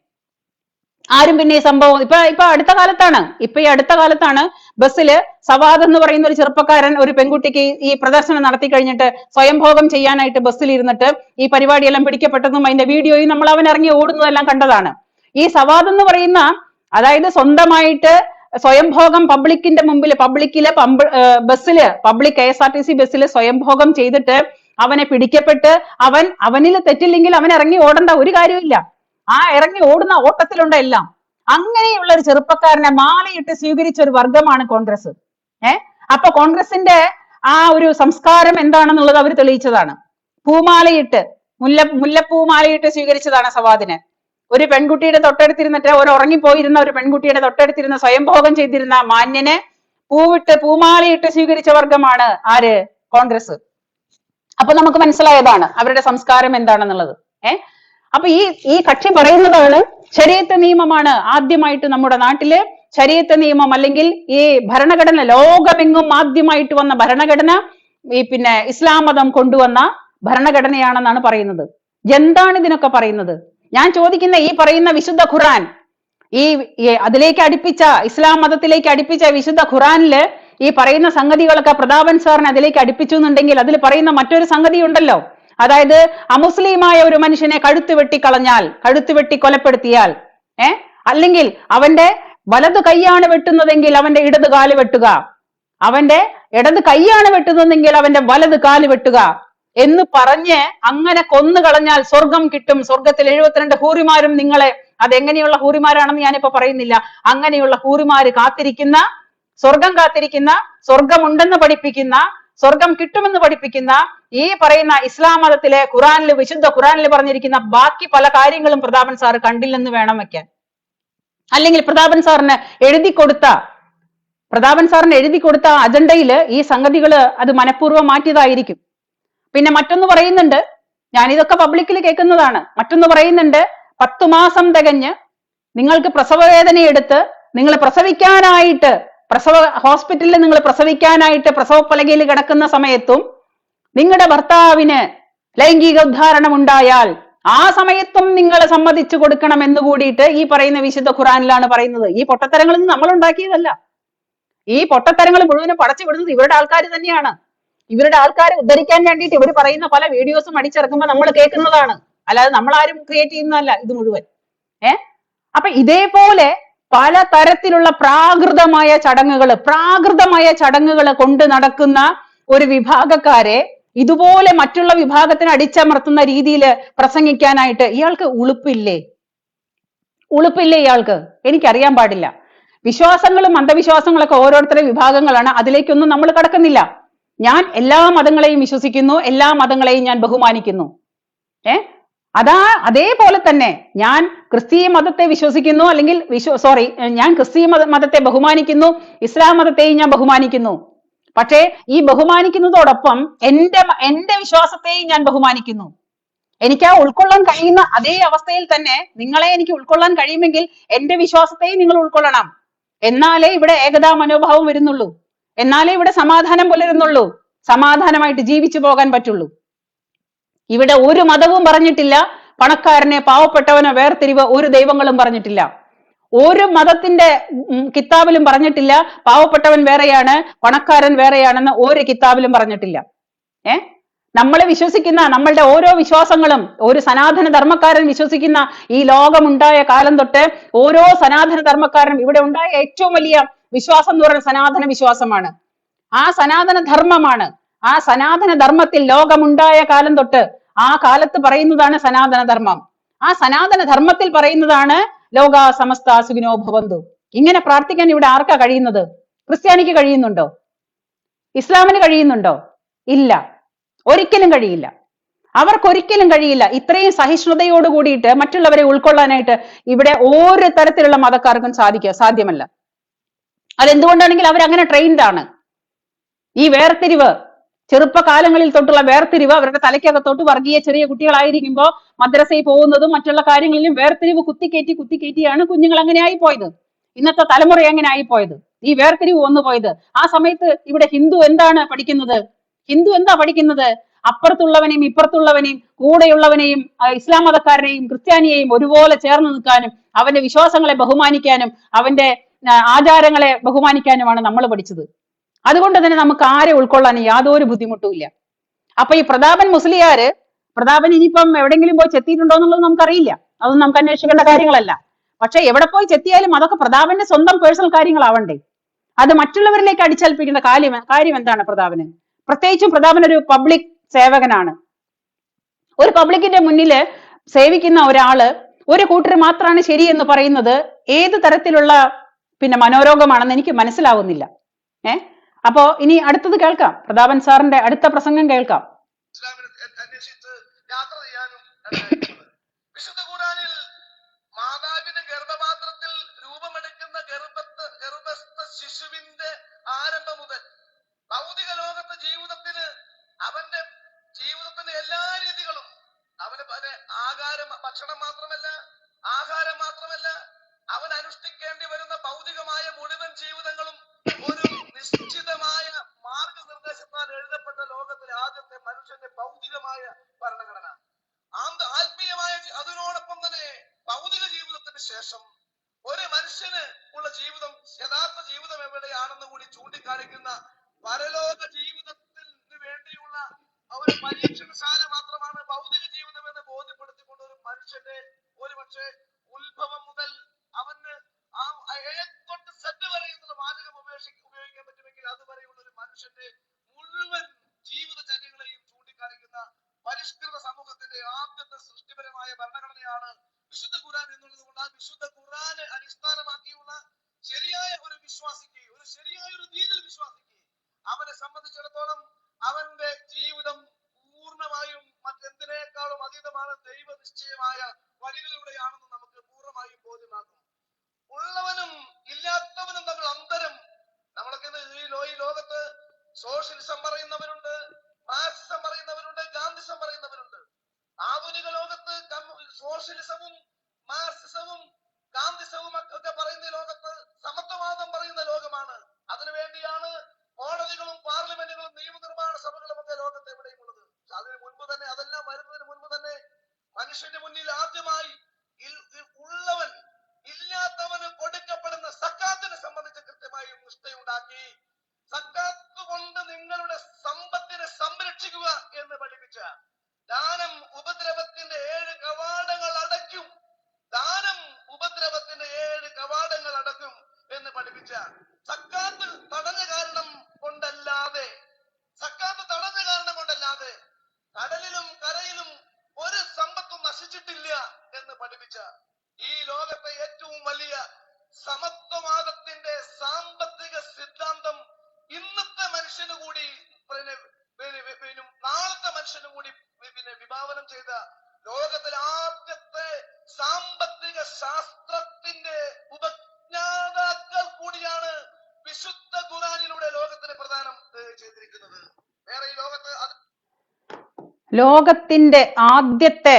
ആരും ഈ സംഭവം ഇപ്പൊ അടുത്ത കാലത്താണ് ബസ്സില് സവാദ് എന്ന് പറയുന്ന ഒരു ചെറുപ്പക്കാരൻ ഒരു പെൺകുട്ടിക്ക് ഈ പ്രദർശനം നടത്തി കഴിഞ്ഞിട്ട് സ്വയംഭോഗം ചെയ്യാനായിട്ട് ബസ്സിൽ ഇരുന്നിട്ട് ഈ പരിപാടിയെല്ലാം പിടിക്കപ്പെട്ടതും അതിന്റെ വീഡിയോയും നമ്മൾ അവൻ ഇറങ്ങി ഓടുന്നതെല്ലാം കണ്ടതാണ്. ഈ സവാദ് എന്ന് പറയുന്ന, അതായത് സ്വന്തമായിട്ട് സ്വയംഭോഗം പബ്ലിക്കിന്റെ മുമ്പിൽ ബസ്സില് പബ്ലിക് KSRTC ബസ്സിൽ സ്വയംഭോഗം ചെയ്തിട്ട് അവനെ പിടിക്കപ്പെട്ട് അവനിൽ തെറ്റില്ലെങ്കിൽ അവൻ ഇറങ്ങി ഓടേണ്ട ഒരു കാര്യമില്ല. ആ ഇറങ്ങി ഓടുന്ന ഓട്ടത്തിലുണ്ട് എല്ലാം. അങ്ങനെയുള്ള ഒരു ചെറുപ്പക്കാരനെ മാലയിട്ട് സ്വീകരിച്ച ഒരു വർഗമാണ് കോൺഗ്രസ്. അപ്പൊ കോൺഗ്രസിന്റെ ആ ഒരു സംസ്കാരം എന്താണെന്നുള്ളത് അവർ തെളിയിച്ചതാണ്. മുല്ലപ്പൂമാലയിട്ട് സ്വീകരിച്ചതാണ് സവാദിനെ. ഒരു പെൺകുട്ടിയുടെ തൊട്ടടുത്തിരുന്നിട്ട് ഉറങ്ങിപ്പോയിരുന്ന ഒരു പെൺകുട്ടിയുടെ തൊട്ടടുത്തിരുന്ന സ്വയംഭോഗം ചെയ്തിരുന്ന മാന്യനെ പൂമാലയിട്ട് സ്വീകരിച്ച വർഗമാണ് ആര്? കോൺഗ്രസ്. അപ്പൊ നമുക്ക് മനസ്സിലായതാണ് അവരുടെ സംസ്കാരം എന്താണെന്നുള്ളത്. അപ്പൊ ഈ കക്ഷി പറയുന്നതാണ് ശരീഅത്ത് നിയമമാണ് ആദ്യമായിട്ട് നമ്മുടെ നാട്ടില് ശരീഅത്ത് നിയമം, അല്ലെങ്കിൽ ഈ ഭരണഘടന, ലോകമെങ്ങും ആദ്യമായിട്ട് വന്ന ഭരണഘടന ഈ ഇസ്ലാം മതം കൊണ്ടുവന്ന ഭരണഘടനയാണെന്നാണ് പറയുന്നത്. എന്താണ് ഇതിനൊക്കെ പറയുന്നത്? ഞാൻ ചോദിക്കുന്ന ഈ പറയുന്ന വിശുദ്ധ ഖുർആൻ, അതിലേക്ക് അടുപ്പിച്ച, ഇസ്ലാം മതത്തിലേക്ക് അടുപ്പിച്ച വിശുദ്ധ ഖുർആനില് ഈ പറയുന്ന സംഗതികളൊക്കെ പ്രതാപൻ സാറിന് അതിലേക്ക് അടുപ്പിച്ചു എന്നുണ്ടെങ്കിൽ അതിൽ പറയുന്ന മറ്റൊരു സംഗതി ഉണ്ടല്ലോ, അതായത് അമുസ്ലിമായ ഒരു മനുഷ്യനെ കഴുത്ത് വെട്ടി കൊലപ്പെടുത്തിയാൽ, അല്ലെങ്കിൽ അവന്റെ വലതു കൈയാണ് വെട്ടുന്നതെങ്കിൽ അവന്റെ ഇടത് കാല് വെട്ടുക, അവന്റെ ഇടത് കൈയാണ് വെട്ടുന്നതെങ്കിൽ അവന്റെ വലത് കാല് വെട്ടുക എന്ന് പറഞ്ഞ് അങ്ങനെ കൊന്നു കളഞ്ഞാൽ സ്വർഗം കിട്ടും, സ്വർഗത്തിൽ 72 ഹൂറിമാരും നിങ്ങളെ, അതെങ്ങനെയുള്ള ഹൂറിമാരാണെന്ന് ഞാനിപ്പോ പറയുന്നില്ല, അങ്ങനെയുള്ള ഹൂറിമാര് കാത്തിരിക്കുന്ന, സ്വർഗമുണ്ടെന്ന് പഠിപ്പിക്കുന്ന, സ്വർഗം കിട്ടുമെന്ന് പഠിപ്പിക്കുന്ന ഈ പറയുന്ന ഇസ്ലാം മതത്തിലെ വിശുദ്ധ ഖുറാനിൽ പറഞ്ഞിരിക്കുന്ന ബാക്കി പല കാര്യങ്ങളും പ്രതാപൻ സാർ കണ്ടില്ലെന്ന് വേണം വെക്കാൻ. അല്ലെങ്കിൽ പ്രതാപൻ സാറിന് എഴുതി കൊടുത്ത അജണ്ടയില് ഈ സംഗതികള് അത് മനഃപൂർവ്വം മാറ്റിയതായിരിക്കും. പിന്നെ മറ്റൊന്ന് പറയുന്നുണ്ട്, ഞാനിതൊക്കെ പബ്ലിക്കിൽ കേൾക്കുന്നതാണ്, മറ്റൊന്ന് പറയുന്നുണ്ട്, 10 മാസം തികഞ്ഞ് നിങ്ങൾക്ക് പ്രസവവേദനയെടുത്ത് നിങ്ങൾ പ്രസവിക്കാനായിട്ട് ഹോസ്പിറ്റലിൽ നിങ്ങൾ പ്രസവിക്കാനായിട്ട് പ്രസവപ്പലകയിൽ കിടക്കുന്ന സമയത്തും നിങ്ങളുടെ ഭർത്താവിന് ലൈംഗിക ഉദ്ധാരണം ഉണ്ടായാൽ ആ സമയത്തും നിങ്ങൾ സമ്മതിച്ചു കൊടുക്കണം എന്ന് കൂടിയിട്ട് ഈ പറയുന്ന വിശുദ്ധ ഖുർആനിലാണ് പറയുന്നത്. ഈ പൊട്ടത്തരങ്ങളൊന്നും നമ്മൾ ഉണ്ടാക്കിയതല്ല. ഈ പൊട്ടത്തരങ്ങൾ മുഴുവനും പടച്ചു വിടുന്നത് ഇവരുടെ ആൾക്കാർ തന്നെയാണ്. ഇവരുടെ ആൾക്കാരെ ഉദ്ധരിക്കാൻ വേണ്ടിയിട്ട് ഇവർ പറയുന്ന പല വീഡിയോസും അടിച്ചിറക്കുമ്പോൾ നമ്മൾ കേൾക്കുന്നതാണ്, അല്ലാതെ നമ്മൾ ആരും ക്രിയേറ്റ് ചെയ്യുന്നതല്ല ഇത് മുഴുവൻ. അപ്പൊ ഇതേപോലെ പല തരത്തിലുള്ള പ്രാകൃതമായ ചടങ്ങുകൾ കൊണ്ട് നടക്കുന്ന ഒരു വിഭാഗക്കാരെ ഇതുപോലെ മറ്റുള്ള വിഭാഗത്തിന് അടിച്ചമർത്തുന്ന രീതിയിൽ പ്രസംഗിക്കാനായിട്ട് ഇയാൾക്ക് ഉളുപ്പില്ലേ ഇയാൾക്ക്? എനിക്കറിയാൻ പാടില്ല. വിശ്വാസങ്ങളും അന്ധവിശ്വാസങ്ങളൊക്കെ ഓരോരുത്തരുടെ വിഭാഗങ്ങളാണ്, അതിലേക്കൊന്നും നമ്മൾ കടക്കുന്നില്ല. ഞാൻ എല്ലാ മതങ്ങളെയും വിശ്വസിക്കുന്നു, എല്ലാ മതങ്ങളെയും ഞാൻ ബഹുമാനിക്കുന്നു. അതേപോലെ തന്നെ ഞാൻ ക്രിസ്തീയ മതത്തെ വിശ്വസിക്കുന്നു, അല്ലെങ്കിൽ ഞാൻ ക്രിസ്തീയ മതത്തെ ബഹുമാനിക്കുന്നു, ഇസ്ലാം മതത്തെയും ഞാൻ ബഹുമാനിക്കുന്നു. പക്ഷേ ഈ ബഹുമാനിക്കുന്നതോടൊപ്പം എന്റെ വിശ്വാസത്തെയും ഞാൻ ബഹുമാനിക്കുന്നു. എനിക്ക് ആ ഉൾക്കൊള്ളാൻ കഴിയുന്ന അതേ അവസ്ഥയിൽ തന്നെ നിങ്ങളെ എനിക്ക് ഉൾക്കൊള്ളാൻ കഴിയുമെങ്കിൽ എന്റെ വിശ്വാസത്തെയും നിങ്ങൾ ഉൾക്കൊള്ളണം. എന്നാലേ ഇവിടെ ഏകതാ മനോഭാവം വരുന്നുള്ളൂ, എന്നാലേ ഇവിടെ സമാധാനം പുലരുന്നുള്ളൂ, സമാധാനമായിട്ട് ജീവിച്ചു പോകാൻ പറ്റുള്ളൂ. ഇവിടെ ഒരു മതവും പറഞ്ഞിട്ടില്ല പണക്കാരനെ പാവപ്പെട്ടവനോ വേർതിരിവ് ഒരു ദൈവങ്ങളും പറഞ്ഞിട്ടില്ല. ഒരു മതത്തിന്റെ കിതാബിലും പറഞ്ഞിട്ടില്ല പാവപ്പെട്ടവൻ വേറെയാണ് പണക്കാരൻ വേറെയാണെന്ന് ഒരു കിതാബിലും പറഞ്ഞിട്ടില്ല. നമ്മൾ വിശ്വസിക്കുന്ന നമ്മളുടെ ഓരോ വിശ്വാസങ്ങളും, ഒരു സനാതന ധർമ്മക്കാരൻ വിശ്വസിക്കുന്ന ഈ ലോകമുണ്ടായ കാലം തൊട്ട് ഓരോ സനാതന ധർമ്മക്കാരനും ഇവിടെ ഉണ്ടായ ഏറ്റവും വലിയ വിശ്വാസം എന്ന് പറയുന്നത് സനാതന വിശ്വാസമാണ്. ആ സനാതന ധർമ്മമാണ്. ആ സനാതന ധർമ്മത്തിൽ ലോകമുണ്ടായ കാലം തൊട്ട് ആ കാലത്ത് പറയുന്നതാണ് സനാതന ധർമ്മം. ആ സനാതന ധർമ്മത്തിൽ പറയുന്നതാണ് ലോക സമസ്ത സുഖിനോ ഭവന്തു. ഇങ്ങനെ പ്രാർത്ഥിക്കാൻ ഇവിടെ ആർക്കാ കഴിയുന്നത്? ക്രിസ്ത്യാനിക്ക് കഴിയുന്നുണ്ടോ? ഇസ്ലാമിന് കഴിയുന്നുണ്ടോ? ഇല്ല, ഒരിക്കലും കഴിയില്ല. അവർക്കൊരിക്കലും കഴിയില്ല. ഇത്രയും സഹിഷ്ണുതയോട് കൂടിയിട്ട് മറ്റുള്ളവരെ ഉൾക്കൊള്ളാനായിട്ട് ഇവിടെ ഓരോ തരത്തിലുള്ള മതക്കാർക്കും സാധ്യമല്ല. അതെന്തുകൊണ്ടാണെങ്കിൽ അവരങ്ങനെ ട്രെയിൻഡ് ആണ്. ഈ വേർതിരിവ്, ചെറുപ്പകാലങ്ങളിൽ തൊട്ടുള്ള വേർതിരിവ് അവരുടെ തലയ്ക്കകത്തോട്ട് വർഗീയ ചെറിയ കുട്ടികളായിരിക്കുമ്പോൾ മദ്രസയിൽ പോകുന്നതും മറ്റുള്ള കാര്യങ്ങളിലും വേർതിരിവ് കുത്തിക്കയറ്റിയാണ് കുഞ്ഞുങ്ങൾ അങ്ങനെ ആയിപ്പോയത്. ഇന്നത്തെ തലമുറ അങ്ങനെ ആയിപ്പോയത്, ഈ വേർതിരിവ് വന്നു പോയത്. ആ സമയത്ത് ഇവിടെ ഹിന്ദു എന്താണ് പഠിക്കുന്നത്? അപ്പുറത്തുള്ളവനെയും ഇപ്പുറത്തുള്ളവനെയും കൂടെയുള്ളവനെയും ഇസ്ലാം മതക്കാരനെയും ക്രിസ്ത്യാനിയെയും ഒരുപോലെ ചേർന്ന് നിൽക്കാനും അവന്റെ വിശ്വാസങ്ങളെ ബഹുമാനിക്കാനും അവന്റെ ആചാരങ്ങളെ ബഹുമാനിക്കാനുമാണ് നമ്മൾ പഠിച്ചത്. അതുകൊണ്ട് തന്നെ നമുക്ക് ആരെ ഉൾക്കൊള്ളാൻ യാതൊരു ബുദ്ധിമുട്ടും ഇല്ല. അപ്പൊ ഈ പ്രതാപൻ ഇനിയിപ്പം എവിടെയെങ്കിലും പോയി ചെത്തിയിട്ടുണ്ടോ എന്നുള്ളത് നമുക്കറിയില്ല, അതൊന്നും നമുക്ക് അന്വേഷിക്കേണ്ട കാര്യങ്ങളല്ല. പക്ഷെ എവിടെ പോയി ചെത്തിയാലും അതൊക്കെ പ്രതാപന്റെ സ്വന്തം പേഴ്സണൽ കാര്യങ്ങളാവണ്ടേ? അത് മറ്റുള്ളവരിലേക്ക് അടിച്ചേൽപ്പിക്കേണ്ട കാര്യം എന്താണ് പ്രതാപന്? പ്രത്യേകിച്ചും പ്രതാപൻ ഒരു പബ്ലിക് സേവകനാണ്. ഒരു പബ്ലിക്കിന്റെ മുന്നില് സേവിക്കുന്ന ഒരാള് ഒരു കൂട്ടർ മാത്രമാണ് ശരി എന്ന് പറയുന്നത് ഏത് തരത്തിലുള്ള മനോരോഗമാണെന്ന് എനിക്ക് മനസ്സിലാവുന്നില്ല. അപ്പോ ഇനി അടുത്തത് കേൾക്കാം, പ്രതാപൻ സാറിന്റെ അടുത്ത പ്രസംഗം കേൾക്കാം. യാത്ര ചെയ്യാനും വിശുദ്ധ ഖുർആനിൽ മാതാവിന്റെ ഗർഭപാത്രത്തിൽ രൂപമെടുക്കുന്ന ഗർഭസ്ഥ ശിശുവിന്റെ ആരംഭം മുതൽ ഭൗതിക ലോകത്തെ ജീവിതത്തിന് അവന്റെ ജീവിതത്തിന്റെ എല്ലാ രീതികളും അവന് ഭക്ഷണം മാത്രമല്ല ആഹാരം മാത്രമല്ല അവൻ അനുഷ്ഠിക്കേണ്ടി വരുന്ന ഭൗതികമായ മുഴുവൻ ജീവിതങ്ങളും ഒരു നിശ്ചിതമായ മാർഗനിർദ്ദേശത്താൽ എഴുതപ്പെട്ട ലോകത്തിലെ ആദ്യത്തെ മനുഷ്യന്റെ ഭൗതികമായ ഭരണഘടന. ആത്മീയമായ അതിനോടൊപ്പം തന്നെ ഭൗതിക ജീവിതത്തിന് ശേഷം ഒരു മനുഷ്യന് ഉള്ള ജീവിതം, യഥാർത്ഥ ജീവിതം എവിടെയാണെന്ന് കൂടി ചൂണ്ടിക്കാണിക്കുന്ന പരലോക ജീവിതത്തിന് വേണ്ടിയുള്ള ഒരു പരീക്ഷണശാല മാത്രമാണ് ഭൗതിക ജീവിതം എന്ന് ബോധ്യപ്പെടുത്തിക്കൊണ്ട് ഒരു മനുഷ്യന്റെ ഒരുപക്ഷെ ഉത്ഭവം മുതൽ അവന് തൊട്ട് സെറ്റ് വരെ എന്നുള്ള വാചകം ഉപയോഗിക്കാൻ പറ്റുമെങ്കിൽ അതുവരെയുള്ള ഒരു മനുഷ്യന്റെ മുഴുവൻ ജീവിതചര്യകളെയും ചൂണ്ടിക്കാണിക്കുന്ന പരിഷ്കൃത സമൂഹത്തിന്റെ ആദ്യത്തെ സൃഷ്ടിപരമായ ഭരണഘടനയാണ് വിശുദ്ധ ഖുർആൻ എന്നുള്ളത് കൊണ്ട് ആ വിശുദ്ധ ഖുർആനെ അടിസ്ഥാനമാക്കിയുള്ള ശരിയായ ഒരു വിശ്വാസിക്ക്, ഒരു ശരിയായ ഒരു ദീനിൽ വിശ്വാസിക്ക് അവനെ സംബന്ധിച്ചിടത്തോളം അവന്റെ ജീവിതം പൂർണ്ണമായും മറ്റെന്തിനേക്കാളും അതീതമാണ് ദൈവനിശ്ചയമായ വഴികളിലൂടെയാണെന്ന് നമുക്ക് പൂർണ്ണമായും ബോധ്യമാക്കും. ഉള്ളവനും ഇല്ലാത്തവനും തമ്മിൽ അന്തരം. നമ്മളൊക്കെ ഈ ലോകത്ത് സോഷ്യലിസം പറയുന്നവരുണ്ട്, മാർക്സിസം പറയുന്നവരുണ്ട്, ഗാന്ധിസം പറയുന്നവരുണ്ട്. ആധുനിക ലോകത്ത് സോഷ്യലിസവും മാർക്സിസവും ഗാന്ധിസവും ഒക്കെ പറയുന്ന ലോകത്ത് സമത്വവാദം പറയുന്ന ലോകമാണ്. അതിനുവേണ്ടിയാണ് കോടതികളും പാർലമെന്റുകളും നിയമനിർമ്മാണ സഭകളും ഒക്കെ ലോകത്ത് എവിടെയും ഉള്ളത്. അതിന് മുൻപ് തന്നെ, അതെല്ലാം വരുന്നതിന് മുൻപ് തന്നെ മനുഷ്യന്റെ മുന്നിൽ ആദ്യമായി ഉള്ളവൻ ഇല്ലാത്തവന് കൊടുക്കപ്പെടുന്ന സക്കാത്തിനെ സംബന്ധിച്ച് കൃത്യമായി നിഷ്ഠയുണ്ടാക്കി ഉപദ്രവത്തിന്റെ 7 കവാടങ്ങൾ അടയ്ക്കും. ദാനം ഉപദ്രവത്തിന്റെ 7 കവാടങ്ങൾ അടക്കും എന്ന് പഠിപ്പിച്ച സക്കാത്ത് തടഞ്ഞ കാരണം കൊണ്ടല്ലാതെ കടലിലും കരയിലും ഒരു സമ്പത്തും നശിച്ചിട്ടില്ല എന്ന് പഠിപ്പിച്ച ഈ ലോകത്തെ ഏറ്റവും വലിയ സമത്വവാദത്തിന്റെ സാമ്പത്തിക സിദ്ധാന്തം ഇന്നത്തെ മനുഷ്യന് കൂടി നാളത്തെ മനുഷ്യന് കൂടി വിഭാവനം ചെയ്ത ലോകത്തിലെ ആദ്യത്തെ സാമ്പത്തിക ശാസ്ത്രത്തിന്റെ ഉപജ്ഞാതാക്കൾ കൂടിയാണ് വിശുദ്ധ ഖുർആനിലൂടെ ലോകത്തിന് പ്രദാനം ചെയ്തിരിക്കുന്നത്. വേറെ ഈ ലോകത്തിന്റെ ആദ്യത്തെ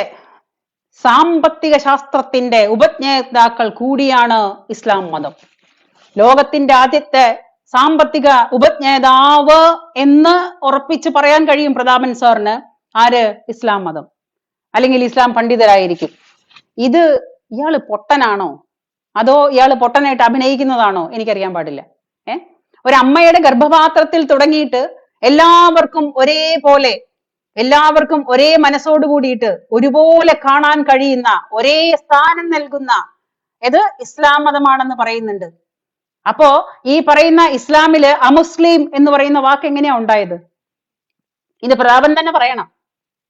സാമ്പത്തിക ശാസ്ത്രത്തിന്റെ ഉപജ്ഞാതാക്കൾ കൂടിയാണ് ഇസ്ലാം മതം. ലോകത്തിന്റെ ആദ്യത്തെ സാമ്പത്തിക ഉപജ്ഞാതാവ് എന്ന് ഉറപ്പിച്ച് പറയാൻ കഴിയും പ്രതാപൻ സാറിന്. ആര്? ഇസ്ലാം മതം, അല്ലെങ്കിൽ ഇസ്ലാം പണ്ഡിതരായിരിക്കും. ഇത് ഇയാള് പൊട്ടനാണോ അതോ ഇയാള് പൊട്ടനായിട്ട് അഭിനയിക്കുന്നതാണോ എനിക്കറിയാൻ പാടില്ല. ഒരമ്മയുടെ ഗർഭപാത്രത്തിൽ തുടങ്ങിയിട്ട് എല്ലാവർക്കും ഒരേ മനസ്സോട് കൂടിയിട്ട് ഒരുപോലെ കാണാൻ കഴിയുന്ന, ഒരേ സ്ഥാനം നൽകുന്ന ഇത് ഇസ്ലാം മതമാണെന്ന് പറയുന്നുണ്ട്. അപ്പോ ഈ പറയുന്ന ഇസ്ലാമില് അമുസ്ലിം എന്ന് പറയുന്ന വാക്ക് എങ്ങനെയാ ഉണ്ടായത്? ഇത് പ്രതാപൻ തന്നെ പറയണം.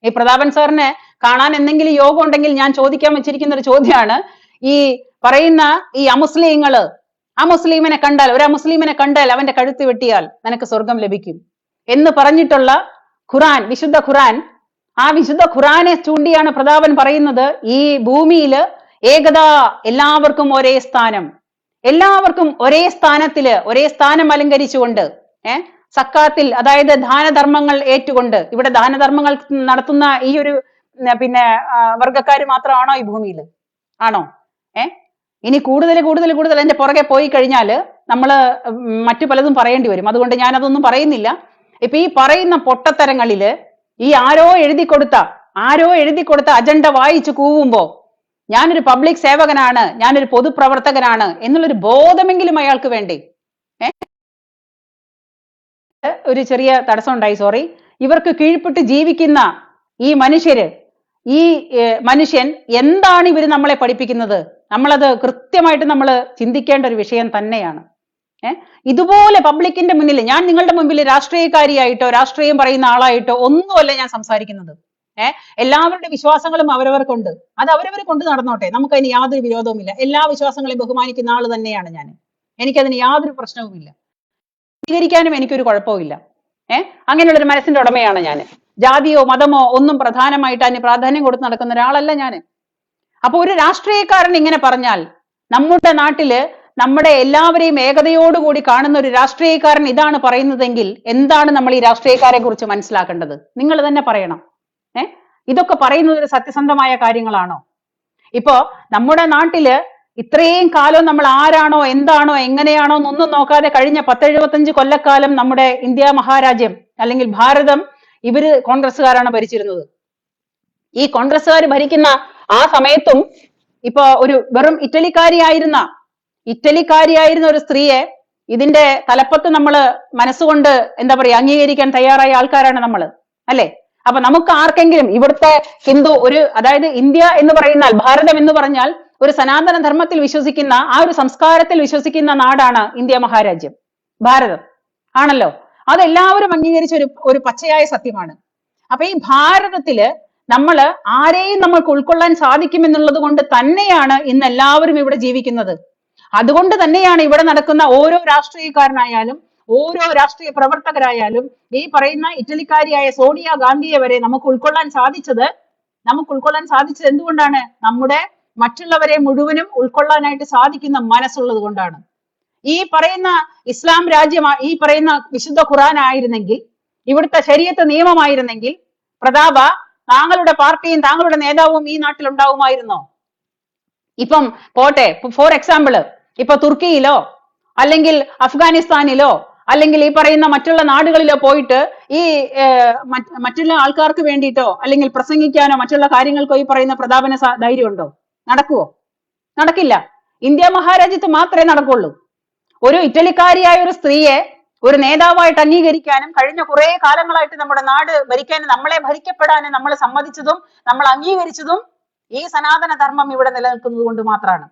ഈ പ്രതാപൻ സാറിനെ കാണാൻ എന്തെങ്കിലും യോഗം ഉണ്ടെങ്കിൽ ഞാൻ ചോദിക്കാൻ വെച്ചിരിക്കുന്ന ഒരു ചോദ്യമാണ്, ഈ പറയുന്ന ഈ അമുസ്ലിങ്ങള്, ഒരു അമുസ്ലിമിനെ കണ്ടാൽ അവന്റെ കഴുത്ത് വെട്ടിയാൽ നിനക്ക് സ്വർഗം ലഭിക്കും എന്ന് പറഞ്ഞിട്ടുള്ള ഖുറാൻ, വിശുദ്ധ ഖുറാൻ, ആ വിശുദ്ധ ഖുറാനെ ചൂണ്ടിയാണ് പ്രതാപൻ പറയുന്നത് ഈ ഭൂമിയില് ഏകത, എല്ലാവർക്കും ഒരേ സ്ഥാനം, എല്ലാവർക്കും ഒരേ സ്ഥാനത്തില് ഒരേ സ്ഥാനം അലങ്കരിച്ചുകൊണ്ട് സക്കാത്തിൽ, അതായത് ദാനധർമ്മങ്ങൾ ഏറ്റുകൊണ്ട്, ഇവിടെ ദാനധർമ്മങ്ങൾ നടത്തുന്ന ഈ ഒരു വർഗക്കാര് മാത്രമാണോ ഈ ഭൂമിയിൽ? ആണോ? ഇനി കൂടുതൽ എന്റെ പുറകെ പോയി കഴിഞ്ഞാൽ നമ്മള് മറ്റു പലതും പറയേണ്ടി വരും. അതുകൊണ്ട് ഞാൻ അതൊന്നും പറയുന്നില്ല. ഇപ്പൊ ഈ പറയുന്ന പൊട്ടത്തരങ്ങളില് ഈ ആരോ എഴുതി കൊടുത്ത അജണ്ട വായിച്ചു കൂവുമ്പോ ഞാനൊരു പബ്ലിക് സേവകനാണ്, ഞാനൊരു പൊതുപ്രവർത്തകനാണ് എന്നുള്ളൊരു ബോധമെങ്കിലും അയാൾക്ക് വേണ്ടേ? ഒരു ചെറിയ തടസ്സം ഉണ്ടായി, സോറി. ഇവർക്ക് കീഴ്പ്പെട്ട് ജീവിക്കുന്ന ഈ മനുഷ്യൻ എന്താണ് ഇവര് നമ്മളെ പഠിപ്പിക്കുന്നത്? നമ്മളത് കൃത്യമായിട്ട് നമ്മൾ ചിന്തിക്കേണ്ട ഒരു വിഷയം തന്നെയാണ്. ഇതുപോലെ പബ്ലിക്കിന്റെ മുന്നിൽ, ഞാൻ നിങ്ങളുടെ മുമ്പിൽ രാഷ്ട്രീയക്കാരിയായിട്ടോ രാഷ്ട്രീയം പറയുന്ന ആളായിട്ടോ ഒന്നുമല്ല ഞാൻ സംസാരിക്കുന്നത്. എല്ലാവരുടെ വിശ്വാസങ്ങളും അവരവർക്കുണ്ട്, അത് അവരവർ കൊണ്ട് നടന്നോട്ടെ, നമുക്കതിന് യാതൊരു വിരോധവുമില്ല. എല്ലാ വിശ്വാസങ്ങളെയും ബഹുമാനിക്കുന്ന ആള് തന്നെയാണ് ഞാൻ. എനിക്കതിന് യാതൊരു പ്രശ്നവുമില്ല, സ്വീകരിക്കാനും എനിക്കൊരു കുഴപ്പമില്ല. അങ്ങനെയുള്ളൊരു മനസ്സിന്റെ ഉടമയാണ് ഞാൻ. ജാതിയോ മതമോ ഒന്നും പ്രധാനമായിട്ട് അതിന് പ്രാധാന്യം കൊടുത്ത് നടക്കുന്ന ഒരാളല്ല ഞാൻ. അപ്പൊ ഒരു രാഷ്ട്രീയക്കാരൻ ഇങ്ങനെ പറഞ്ഞാൽ, നമ്മുടെ നാട്ടില് നമ്മുടെ എല്ലാവരെയും ഏകതയോടുകൂടി കാണുന്ന ഒരു രാഷ്ട്രീയക്കാരൻ ഇതാണ് പറയുന്നതെങ്കിൽ എന്താണ് നമ്മൾ ഈ രാഷ്ട്രീയക്കാരെ കുറിച്ച് മനസ്സിലാക്കേണ്ടത്? നിങ്ങൾ തന്നെ പറയണം. ഇതൊക്കെ പറയുന്നത് ഒരു സത്യസന്ധമായ കാര്യങ്ങളാണോ? ഇപ്പോ നമ്മുടെ നാട്ടില് ഇത്രയും കാലം നമ്മൾ ആരാണോ എന്താണോ എങ്ങനെയാണോ എന്നൊന്നും നോക്കാതെ കഴിഞ്ഞ 10-75 കൊല്ലക്കാലം നമ്മുടെ ഇന്ത്യ മഹാരാജ്യം അല്ലെങ്കിൽ ഭാരതം ഇവര് കോൺഗ്രസ്സുകാരാണ് ഭരിച്ചിരുന്നത്. ഈ കോൺഗ്രസ്സുകാർ ഭരിക്കുന്ന ആ സമയത്തും ഇപ്പൊ ഒരു വെറും ഇറ്റലിക്കാരിയായിരുന്ന ഒരു സ്ത്രീയെ ഇതിന്റെ തലപ്പത്ത് നമ്മൾ മനസ്സുകൊണ്ട് അംഗീകരിക്കാൻ തയ്യാറായ ആൾക്കാരാണ് നമ്മൾ, അല്ലെ? അപ്പൊ നമുക്ക് ആർക്കെങ്കിലും ഇവിടുത്തെ അതായത് ഇന്ത്യ എന്ന് പറയുന്നാൽ, ഭാരതം എന്ന് പറഞ്ഞാൽ ഒരു സനാതന ധർമ്മത്തിൽ വിശ്വസിക്കുന്ന, ആ ഒരു സംസ്കാരത്തിൽ വിശ്വസിക്കുന്ന നാടാണ് ഇന്ത്യ മഹാരാജ്യം, ഭാരതം ആണല്ലോ. അതെല്ലാവരും അംഗീകരിച്ച ഒരു പച്ചയായ സത്യമാണ്. അപ്പൊ ഈ ഭാരതത്തില് ആരെയും നമ്മൾക്ക് ഉൾക്കൊള്ളാൻ സാധിക്കുമെന്നുള്ളത് കൊണ്ട് തന്നെയാണ് ഇന്ന് എല്ലാവരും ഇവിടെ ജീവിക്കുന്നത്. അതുകൊണ്ട് തന്നെയാണ് ഇവിടെ നടക്കുന്ന ഓരോ രാഷ്ട്രീയക്കാരനായാലും ഓരോ രാഷ്ട്രീയ പ്രവർത്തകരായാലും ഈ പറയുന്ന ഇറ്റലിക്കാരിയായ സോണിയ ഗാന്ധിയെ വരെ നമുക്ക് ഉൾക്കൊള്ളാൻ സാധിച്ചത് എന്തുകൊണ്ടാണ്? നമ്മുടെ മറ്റുള്ളവരെ മുഴുവനും ഉൾക്കൊള്ളാനായിട്ട് സാധിക്കുന്ന മനസ്സുള്ളത് കൊണ്ടാണ്. ഈ പറയുന്ന ഇസ്ലാം രാജ്യം, ഈ പറയുന്ന വിശുദ്ധ ഖുർആൻ ആയിരുന്നെങ്കിൽ, ഇവിടുത്തെ ശരീഅത്ത് നിയമമായിരുന്നെങ്കിൽ, പ്രതാപ, താങ്കളുടെ പാർട്ടിയും താങ്കളുടെ നേതാവും ഈ നാട്ടിൽ ഉണ്ടാവുമായിരുന്നോ? ഇപ്പം പോട്ടെ, ഫോർ എക്സാമ്പിള്, ഇപ്പൊ തുർക്കിയിലോ അല്ലെങ്കിൽ അഫ്ഗാനിസ്ഥാനിലോ അല്ലെങ്കിൽ ഈ പറയുന്ന മറ്റുള്ള നാടുകളിലോ പോയിട്ട് ഈ മറ്റുള്ള ആൾക്കാർക്ക് വേണ്ടിയിട്ടോ അല്ലെങ്കിൽ പ്രസംഗിക്കാനോ മറ്റുള്ള കാര്യങ്ങൾക്കോ ഈ പറയുന്ന പ്രതാപന ധൈര്യമുണ്ടോ? നടക്കുവോ? നടക്കില്ല. ഇന്ത്യ മഹാരാജ്യത്ത് മാത്രമേ നടക്കുള്ളൂ. ഒരു ഇറ്റലിക്കാരിയായ ഒരു സ്ത്രീയെ ഒരു നേതാവായിട്ട് അംഗീകരിക്കാനും കഴിഞ്ഞ കുറെ കാലങ്ങളായിട്ട് നമ്മുടെ നാട് ഭരിക്കാനും നമ്മളെ ഭരിക്കപ്പെടാനും നമ്മൾ സമ്മതിച്ചതും നമ്മൾ അംഗീകരിച്ചതും ഈ സനാതന ധർമ്മം ഇവിടെ നിലനിൽക്കുന്നത് കൊണ്ട് മാത്രമാണ്.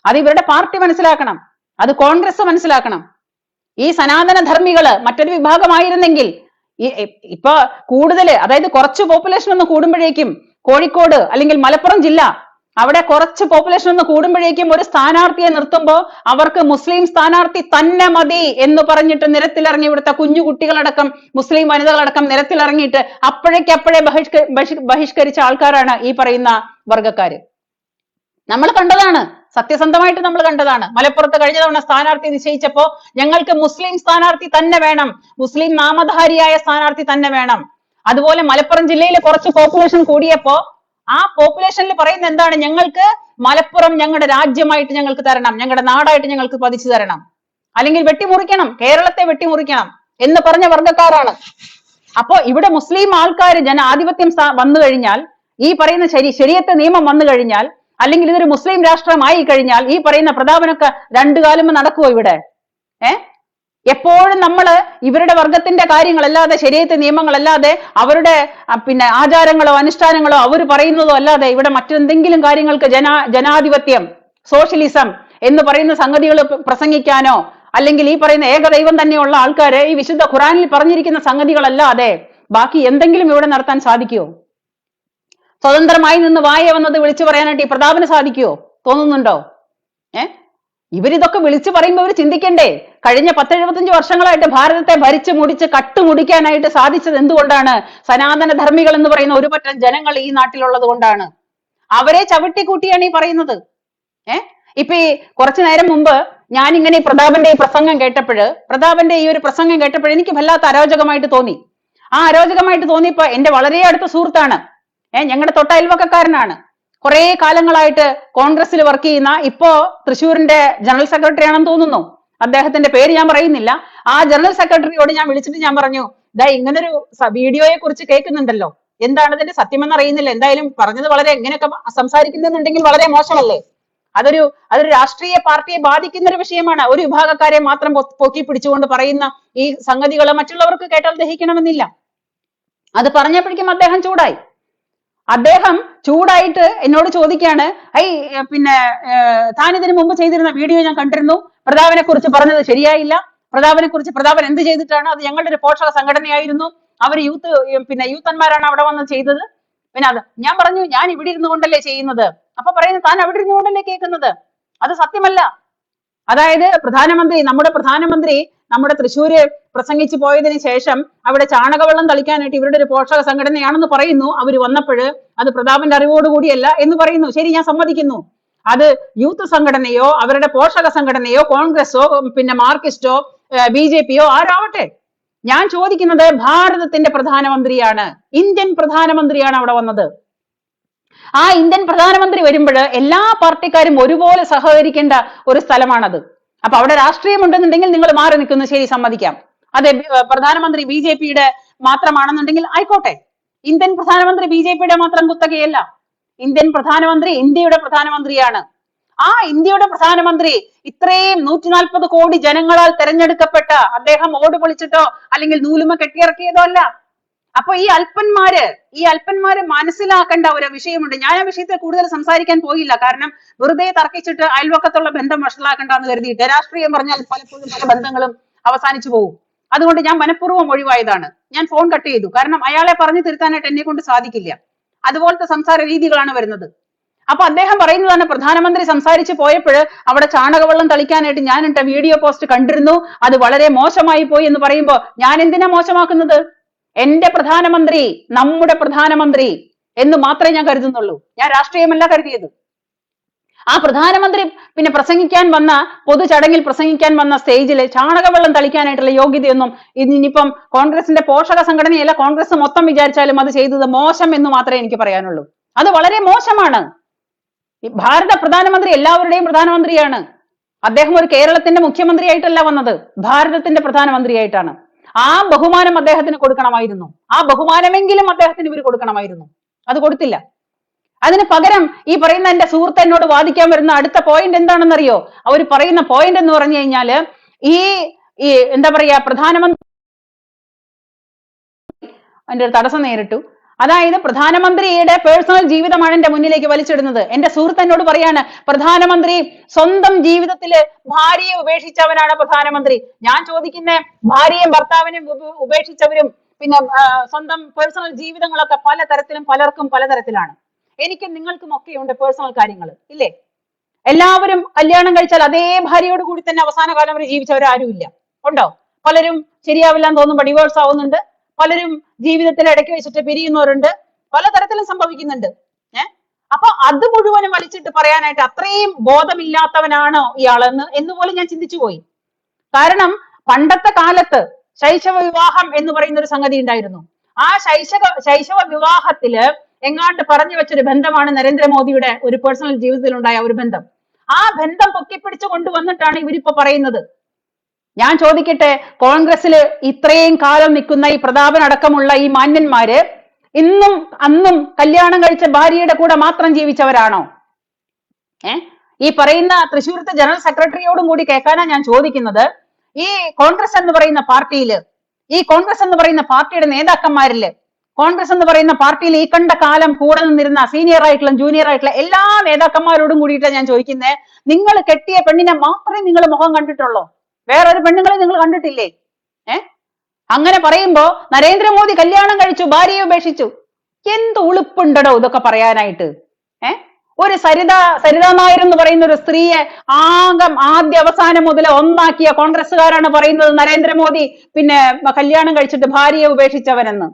അത് ഇവരുടെ പാർട്ടി മനസ്സിലാക്കണം, അത് കോൺഗ്രസ് മനസ്സിലാക്കണം. ഈ സനാതന ധർമ്മികള് മറ്റൊരു വിഭാഗമായിരുന്നെങ്കിൽ ഇപ്പൊ കൂടുതൽ, അതായത് കുറച്ച് പോപ്പുലേഷൻ ഒന്ന് കൂടുമ്പോഴേക്കും കോഴിക്കോട് അല്ലെങ്കിൽ മലപ്പുറം ജില്ല അവിടെ കുറച്ച് പോപ്പുലേഷൻ ഒന്ന് കൂടുമ്പോഴേക്കും ഒരു സ്ഥാനാർത്ഥിയെ നിർത്തുമ്പോ അവർക്ക് മുസ്ലിം സ്ഥാനാർത്ഥി തന്നെ മതി എന്ന് പറഞ്ഞിട്ട് നിരത്തിലിറങ്ങി ഇവിടുത്തെ കുഞ്ഞു കുട്ടികളടക്കം മുസ്ലിം വനിതകളടക്കം നിരത്തിലിറങ്ങിയിട്ട് അപ്പോഴേക്കപ്പോഴേ ബഹിഷ്കരിച്ച ആൾക്കാരാണ് ഈ പറയുന്ന വർഗക്കാര്. നമ്മൾ കണ്ടതാണ്, സത്യസന്ധമായിട്ട് നമ്മൾ കണ്ടതാണ്. മലപ്പുറത്ത് കഴിഞ്ഞ തവണ സ്ഥാനാർത്ഥി നിശ്ചയിച്ചപ്പോ ഞങ്ങൾക്ക് മുസ്ലിം സ്ഥാനാർത്ഥി തന്നെ വേണം, മുസ്ലിം നാമധാരിയായ സ്ഥാനാർത്ഥി തന്നെ വേണം. അതുപോലെ മലപ്പുറം ജില്ലയിൽ കുറച്ച് പോപ്പുലേഷൻ കൂടിയപ്പോ ആ പോപ്പുലേഷനിൽ പറയുന്ന എന്താണ്, ഞങ്ങൾക്ക് മലപ്പുറം ഞങ്ങളുടെ രാജ്യമായിട്ട് ഞങ്ങൾക്ക് തരണം, ഞങ്ങളുടെ നാടായിട്ട് ഞങ്ങൾക്ക് പതിച്ചു തരണം, അല്ലെങ്കിൽ വെട്ടിമുറിക്കണം, കേരളത്തെ വെട്ടിമുറിക്കണം എന്ന് പറഞ്ഞ വർഗക്കാരാണ്. അപ്പോ ഇവിടെ മുസ്ലിം ആൾക്കാർ ജനാധിപത്യം വന്നു കഴിഞ്ഞാൽ, ഈ പറയുന്ന ശരീഅത്ത് നിയമം വന്നു കഴിഞ്ഞാൽ, അല്ലെങ്കിൽ ഇതൊരു മുസ്ലിം രാഷ്ട്രമായി കഴിഞ്ഞാൽ ഈ പറയുന്ന പ്രതാപനൊക്കെ രണ്ടു കാലം നടക്കുമോ ഇവിടെ? എപ്പോഴും നമ്മൾ ഇവരുടെ വർഗത്തിന്റെ കാര്യങ്ങളല്ലാതെ, ശരീഅത്ത് നിയമങ്ങളല്ലാതെ, അവരുടെ പിന്നെ ആചാരങ്ങളോ അനുഷ്ഠാനങ്ങളോ അവർ പറയുന്നതോ അല്ലാതെ ഇവിടെ മറ്റെന്തെങ്കിലും കാര്യങ്ങൾക്ക് ജനാധിപത്യം, സോഷ്യലിസം എന്ന് പറയുന്ന സംഗതികൾ പ്രസംഗിക്കാനോ, അല്ലെങ്കിൽ ഈ പറയുന്ന ഏകദൈവം തന്നെയുള്ള ആൾക്കാര് ഈ വിശുദ്ധ ഖുറാനിൽ പറഞ്ഞിരിക്കുന്ന സംഗതികളല്ലാതെ ബാക്കി എന്തെങ്കിലും ഇവിടെ നടത്താൻ സാധിക്കുമോ? സ്വതന്ത്രമായി നിന്ന് വായ വന്നത് വിളിച്ചു പറയാനായിട്ട് ഈ പ്രതാപന് സാധിക്കുമോ? തോന്നുന്നുണ്ടോ? ഇവരിതൊക്കെ വിളിച്ചു പറയുമ്പോൾ ഇവർ ചിന്തിക്കണ്ടേ, കഴിഞ്ഞ 10-75 വർഷങ്ങളായിട്ട് ഭാരതത്തെ ഭരിച്ചു മുടിച്ച് കട്ടുമുടിക്കാനായിട്ട് സാധിച്ചത് എന്തുകൊണ്ടാണ്? സനാതന ധർമ്മികൾ എന്ന് പറയുന്ന ഒരു പറ്റം ജനങ്ങൾ ഈ നാട്ടിലുള്ളത് കൊണ്ടാണ്. അവരെ ചവിട്ടിക്കൂട്ടിയാണ് ഈ പറയുന്നത്. ഇപ്പൊ ഈ കുറച്ചു നേരം മുമ്പ് ഞാൻ ഇങ്ങനെ പ്രതാപന്റെ ഈ പ്രസംഗം പ്രതാപന്റെ ഈ ഒരു പ്രസംഗം കേട്ടപ്പോൾ എനിക്ക് വല്ലാത്ത അരോചകമായിട്ട് തോന്നി. ആ അരോചകമായിട്ട് തോന്നിയപ്പോ എന്റെ വളരെ അടുത്ത സുഹൃത്താണ്, ഞങ്ങളുടെ തൊട്ട അയൽവക്കക്കാരനാണ്, കുറെ കാലങ്ങളായിട്ട് കോൺഗ്രസിൽ വർക്ക് ചെയ്യുന്ന, ഇപ്പോ തൃശ്ശൂരിന്റെ ജനറൽ സെക്രട്ടറി ആണെന്ന് തോന്നുന്നു, അദ്ദേഹത്തിന്റെ പേര് ഞാൻ പറയുന്നില്ല. ആ ജനറൽ സെക്രട്ടറിയോട് ഞാൻ വിളിച്ചിട്ട് ഞാൻ പറഞ്ഞു, ഇങ്ങനൊരു വീഡിയോയെ കുറിച്ച് കേൾക്കുന്നുണ്ടല്ലോ, എന്താണ് ഇതിന്റെ സത്യമെന്ന് അറിയുന്നില്ല, എന്തായാലും പറഞ്ഞത് വളരെ എങ്ങനെയൊക്കെ സംസാരിക്കുന്നുണ്ടെങ്കിൽ വളരെ മോശമല്ലേ, അതൊരു രാഷ്ട്രീയ പാർട്ടിയെ ബാധിക്കുന്ന ഒരു വിഷയമാണ്. ഒരു വിഭാഗക്കാരെ മാത്രം പൊക്കി പിടിച്ചുകൊണ്ട് പറയുന്ന ഈ സംഗതികൾ മറ്റുള്ളവർക്ക് കേട്ടാൽ ദഹിക്കണമെന്നില്ല. അത് പറഞ്ഞപ്പോഴേക്കും അദ്ദേഹം ചൂടായിട്ട് എന്നോട് ചോദിക്കാണ്, പിന്നെ താൻ ഇതിനു മുമ്പ് ചെയ്തിരുന്ന വീഡിയോ ഞാൻ കണ്ടിരുന്നു, പ്രതാപനെ കുറിച്ച് പറഞ്ഞത് ശരിയായില്ല, പ്രതാപൻ എന്ത് ചെയ്തിട്ടാണ്, അത് ഞങ്ങളുടെ ഒരു പോഷക സംഘടനയായിരുന്നു, അവർ യൂത്തന്മാരാണ് അവിടെ വന്ന് ചെയ്തത്. പിന്നെ അത് ഞാൻ പറഞ്ഞു, ഞാൻ ഇവിടെ ഇരുന്നു കൊണ്ടല്ലേ ചെയ്യുന്നത്. അപ്പൊ പറയുന്നത്, താൻ അവിടെ ഇരുന്നു കൊണ്ടല്ലേ കേൾക്കുന്നത്, അത് സത്യമല്ല. അതായത് നമ്മുടെ പ്രധാനമന്ത്രി നമ്മുടെ തൃശ്ശൂര് പ്രസംഗിച്ചു പോയതിന് ശേഷം അവിടെ ചാണകവെള്ളം തളിക്കാനായിട്ട് ഇവരുടെ ഒരു പോഷക സംഘടനയാണെന്ന് പറയുന്നു. അവര് വന്നപ്പോൾ അത് പ്രതാപന്റെ അറിവോടുകൂടിയല്ല എന്ന് പറയുന്നു. ശരി, ഞാൻ സമ്മതിക്കുന്നു. അത് യൂത്ത് സംഘടനയോ അവരുടെ പോഷക സംഘടനയോ കോൺഗ്രസോ പിന്നെ മാർക്സിസ്റ്റോ BJP-യോ ആരാവട്ടെ, ഞാൻ ചോദിക്കുന്നത് ഭാരതത്തിന്റെ പ്രധാനമന്ത്രിയാണ്, ഇന്ത്യൻ പ്രധാനമന്ത്രിയാണ് അവിടെ വന്നത്. ആ ഇന്ത്യൻ പ്രധാനമന്ത്രി വരുമ്പോൾ എല്ലാ പാർട്ടിക്കാരും ഒരുപോലെ സഹകരിക്കേണ്ട ഒരു സ്ഥലമാണത്. അപ്പൊ അവിടെ രാഷ്ട്രീയം ഉണ്ടെന്നുണ്ടെങ്കിൽ നിങ്ങൾ മാറി നിൽക്കുന്നു, ശരി, സമ്മതിക്കാം. അതെ, പ്രധാനമന്ത്രി BJP-യുടെ മാത്രമാണെന്നുണ്ടെങ്കിൽ ആയിക്കോട്ടെ. ഇന്ത്യൻ പ്രധാനമന്ത്രി BJP-യുടെ മാത്രം കുത്തകയല്ല. ഇന്ത്യൻ പ്രധാനമന്ത്രി ഇന്ത്യയുടെ പ്രധാനമന്ത്രിയാണ്. ആ ഇന്ത്യയുടെ പ്രധാനമന്ത്രി ഇത്രയും 140 കോടി ജനങ്ങളാൽ തെരഞ്ഞെടുക്കപ്പെട്ട അദ്ദേഹം ഓട് പൊളിച്ചിട്ടോ അല്ലെങ്കിൽ നൂലുമ കെട്ടിയിറക്കിയതോ അല്ല. അപ്പൊ ഈ അല്പന്മാര് മനസ്സിലാക്കേണ്ട ഒരു വിഷയമുണ്ട്. ഞാൻ ആ വിഷയത്തെ കൂടുതൽ സംസാരിക്കാൻ പോയില്ല, കാരണം വെറുതെ തർക്കിച്ചിട്ട് അയൽവക്കത്തുള്ള ബന്ധം വഷളാക്കണ്ടെന്ന് കരുതിയിട്ട്. രാഷ്ട്രീയം പറഞ്ഞാൽ പലപ്പോഴും പല ബന്ധങ്ങളും അവസാനിച്ചു പോകും. അതുകൊണ്ട് ഞാൻ മനഃപൂർവ്വം ഒഴിവായതാണ്. ഞാൻ ഫോൺ കട്ട് ചെയ്തു, കാരണം അയാളെ പറഞ്ഞു തിരുത്താനായിട്ട് എന്നെ കൊണ്ട് സാധിക്കില്ല. അതുപോലത്തെ സംസാര രീതികളാണ് വരുന്നത്. അപ്പൊ അദ്ദേഹം പറയുന്നതാണ്, പ്രധാനമന്ത്രി സംസാരിച്ച് പോയപ്പോൾ അവിടെ ചാണകവെള്ളം തളിക്കാനായിട്ട് ഞാൻ ഇട്ട വീഡിയോ പോസ്റ്റ് കണ്ടിരുന്നു, അത് വളരെ മോശമായി പോയി എന്ന് പറയുമ്പോ ഞാൻ എന്തിനാ മോശമാക്കുന്നത്? എന്റെ പ്രധാനമന്ത്രി, നമ്മുടെ പ്രധാനമന്ത്രി എന്ന് മാത്രമേ ഞാൻ കരുതുന്നുള്ളൂ. ഞാൻ രാഷ്ട്രീയമല്ല കരുതിയത്. ആ പ്രധാനമന്ത്രി പിന്നെ പൊതു ചടങ്ങിൽ പ്രസംഗിക്കാൻ വന്ന സ്റ്റേജിൽ ചാണകവെള്ളം തളിക്കാനായിട്ടുള്ള യോഗ്യതയൊന്നും ഇനിയിപ്പം കോൺഗ്രസിന്റെ പോഷക സംഘടനയല്ല, കോൺഗ്രസ് മൊത്തം വിചാരിച്ചാലും അത് ചെയ്തത് മോശം എന്ന് മാത്രമേ എനിക്ക് പറയാനുള്ളൂ. അത് വളരെ മോശമാണ്. ഭാരത പ്രധാനമന്ത്രി എല്ലാവരുടെയും പ്രധാനമന്ത്രിയാണ്. അദ്ദേഹം ഒരു കേരളത്തിന്റെ മുഖ്യമന്ത്രിയായിട്ടല്ല വന്നത്, ഭാരതത്തിന്റെ പ്രധാനമന്ത്രിയായിട്ടാണ്. ആ ബഹുമാനം അദ്ദേഹത്തിന് കൊടുക്കണമായിരുന്നു. ആ ബഹുമാനമെങ്കിലും അദ്ദേഹത്തിന് ഇവർ കൊടുക്കണമായിരുന്നു. അത് കൊടുത്തില്ല. അതിന് പകരം ഈ പറയുന്ന എന്റെ സുഹൃത്ത് എന്നോട് വാദിക്കാൻ വരുന്ന അടുത്ത പോയിന്റ് എന്താണെന്നറിയോ? അവർ പറയുന്ന പോയിന്റ് എന്ന് പറഞ്ഞു കഴിഞ്ഞാല്, ഈ ഈ എന്താ പറയാ പ്രധാനമന്ത്രി അതിന്റെ ഒരു തടസ്സം നേരിട്ടു. അതായത് പ്രധാനമന്ത്രിയുടെ പേഴ്സണൽ ജീവിതമാണ് എന്റെ മുന്നിലേക്ക് വലിച്ചിടുന്നത്. എന്റെ സുഹൃത്ത് എന്നോട് പറയാണ്, പ്രധാനമന്ത്രി സ്വന്തം ജീവിതത്തില് ഭാര്യയെ ഉപേക്ഷിച്ചവനാണ് പ്രധാനമന്ത്രി. ഞാൻ ചോദിക്കുന്ന, ഭാര്യയും ഭർത്താവിനെയും ഉപേക്ഷിച്ചവരും പിന്നെ സ്വന്തം പേഴ്സണൽ ജീവിതങ്ങളൊക്കെ പല തരത്തിലും പലർക്കും പലതരത്തിലാണ്. എനിക്കും നിങ്ങൾക്കും ഒക്കെയുണ്ട് പേഴ്സണൽ കാര്യങ്ങൾ, ഇല്ലേ? എല്ലാവരും കല്യാണം കഴിച്ചാൽ അതേ ഭാര്യയോട് കൂടി തന്നെ അവസാന കാലം വരെ ജീവിച്ചവരാരുമില്ല. ഉണ്ടോ? പലരും ശരിയാവില്ല എന്ന് തോന്നുമ്പോൾ ഡിവോഴ്സ് ആവുന്നുണ്ട്, പലരും ജീവിതത്തിൽ ഇടയ്ക്ക് വെച്ചിട്ട് പിരിയുന്നവരുണ്ട്, പലതരത്തിലും സംഭവിക്കുന്നുണ്ട്. അപ്പൊ അത് മുഴുവനും വലിച്ചിട്ട് പറയാനായിട്ട് അത്രയും ബോധമില്ലാത്തവനാണോ ഇയാളെന്ന് എന്നുപോലും ഞാൻ ചിന്തിച്ചു പോയി. കാരണം പണ്ടത്തെ കാലത്ത് ശൈശവ വിവാഹം എന്ന് പറയുന്ന ഒരു സംഗതി ഉണ്ടായിരുന്നു. ആ ശൈശവ വിവാഹത്തില് എങ്ങാണ്ട് പറഞ്ഞു വെച്ചൊരു ബന്ധമാണ് നരേന്ദ്രമോദിയുടെ ഒരു പേഴ്സണൽ ജീവിതത്തിൽ ഉണ്ടായ ഒരു ബന്ധം. ആ ബന്ധം പൊക്കിപ്പിടിച്ചു കൊണ്ടുവന്നിട്ടാണ് ഇവരിപ്പോ പറയുന്നത്. ഞാൻ ചോദിക്കട്ടെ, കോൺഗ്രസില് ഇത്രയും കാലം നിൽക്കുന്ന ഈ പ്രതാപൻ അടക്കമുള്ള ഈ മാന്യന്മാര് ഇന്നും അന്നും കല്യാണം കഴിച്ച ഭാര്യയുടെ കൂടെ മാത്രം ജീവിച്ചവരാണോ? ഈ പറയുന്ന തൃശ്ശൂരത്തെ ജനറൽ സെക്രട്ടറിയോടും കൂടി കേൾക്കാനാണ് ഞാൻ ചോദിക്കുന്നത്. ഈ കോൺഗ്രസ് എന്ന് പറയുന്ന പാർട്ടിയില്, ഈ കോൺഗ്രസ് എന്ന് പറയുന്ന പാർട്ടിയുടെ നേതാക്കന്മാരില്, കോൺഗ്രസ് എന്ന് പറയുന്ന പാർട്ടിയിൽ ഈ കണ്ട കാലം കൂടെ നിന്നിരുന്ന സീനിയർ ആയിട്ടുള്ള ജൂനിയർ ആയിട്ടുള്ള എല്ലാ നേതാക്കന്മാരോടും കൂടിയിട്ട് ഞാൻ ചോദിക്കുന്നത്, നിങ്ങൾ കെട്ടിയ പെണ്ണിനെ മാത്രമേ നിങ്ങൾ മുഖം കണ്ടിട്ടുള്ളൂ, വേറൊരു പെണ്ണുങ്ങളെ നിങ്ങൾ കണ്ടിട്ടില്ലേ? അങ്ങനെ പറയുമ്പോ നരേന്ദ്രമോദി കല്യാണം കഴിച്ചു, ഭാര്യയെ ഉപേക്ഷിച്ചു, എന്ത് ഉളുപ്പുണ്ടോ ഇതൊക്കെ പറയാനായിട്ട്? ഒരു സരിതാ നായർ എന്ന് പറയുന്ന ഒരു സ്ത്രീയെ ആദ്യ അവസാനം മുതൽ ഒന്നാക്കിയ കോൺഗ്രസ്സുകാരാണ് പറയുന്നത് നരേന്ദ്രമോദി പിന്നെ കല്യാണം കഴിച്ചിട്ട് ഭാര്യയെ ഉപേക്ഷിച്ചവനെന്ന്.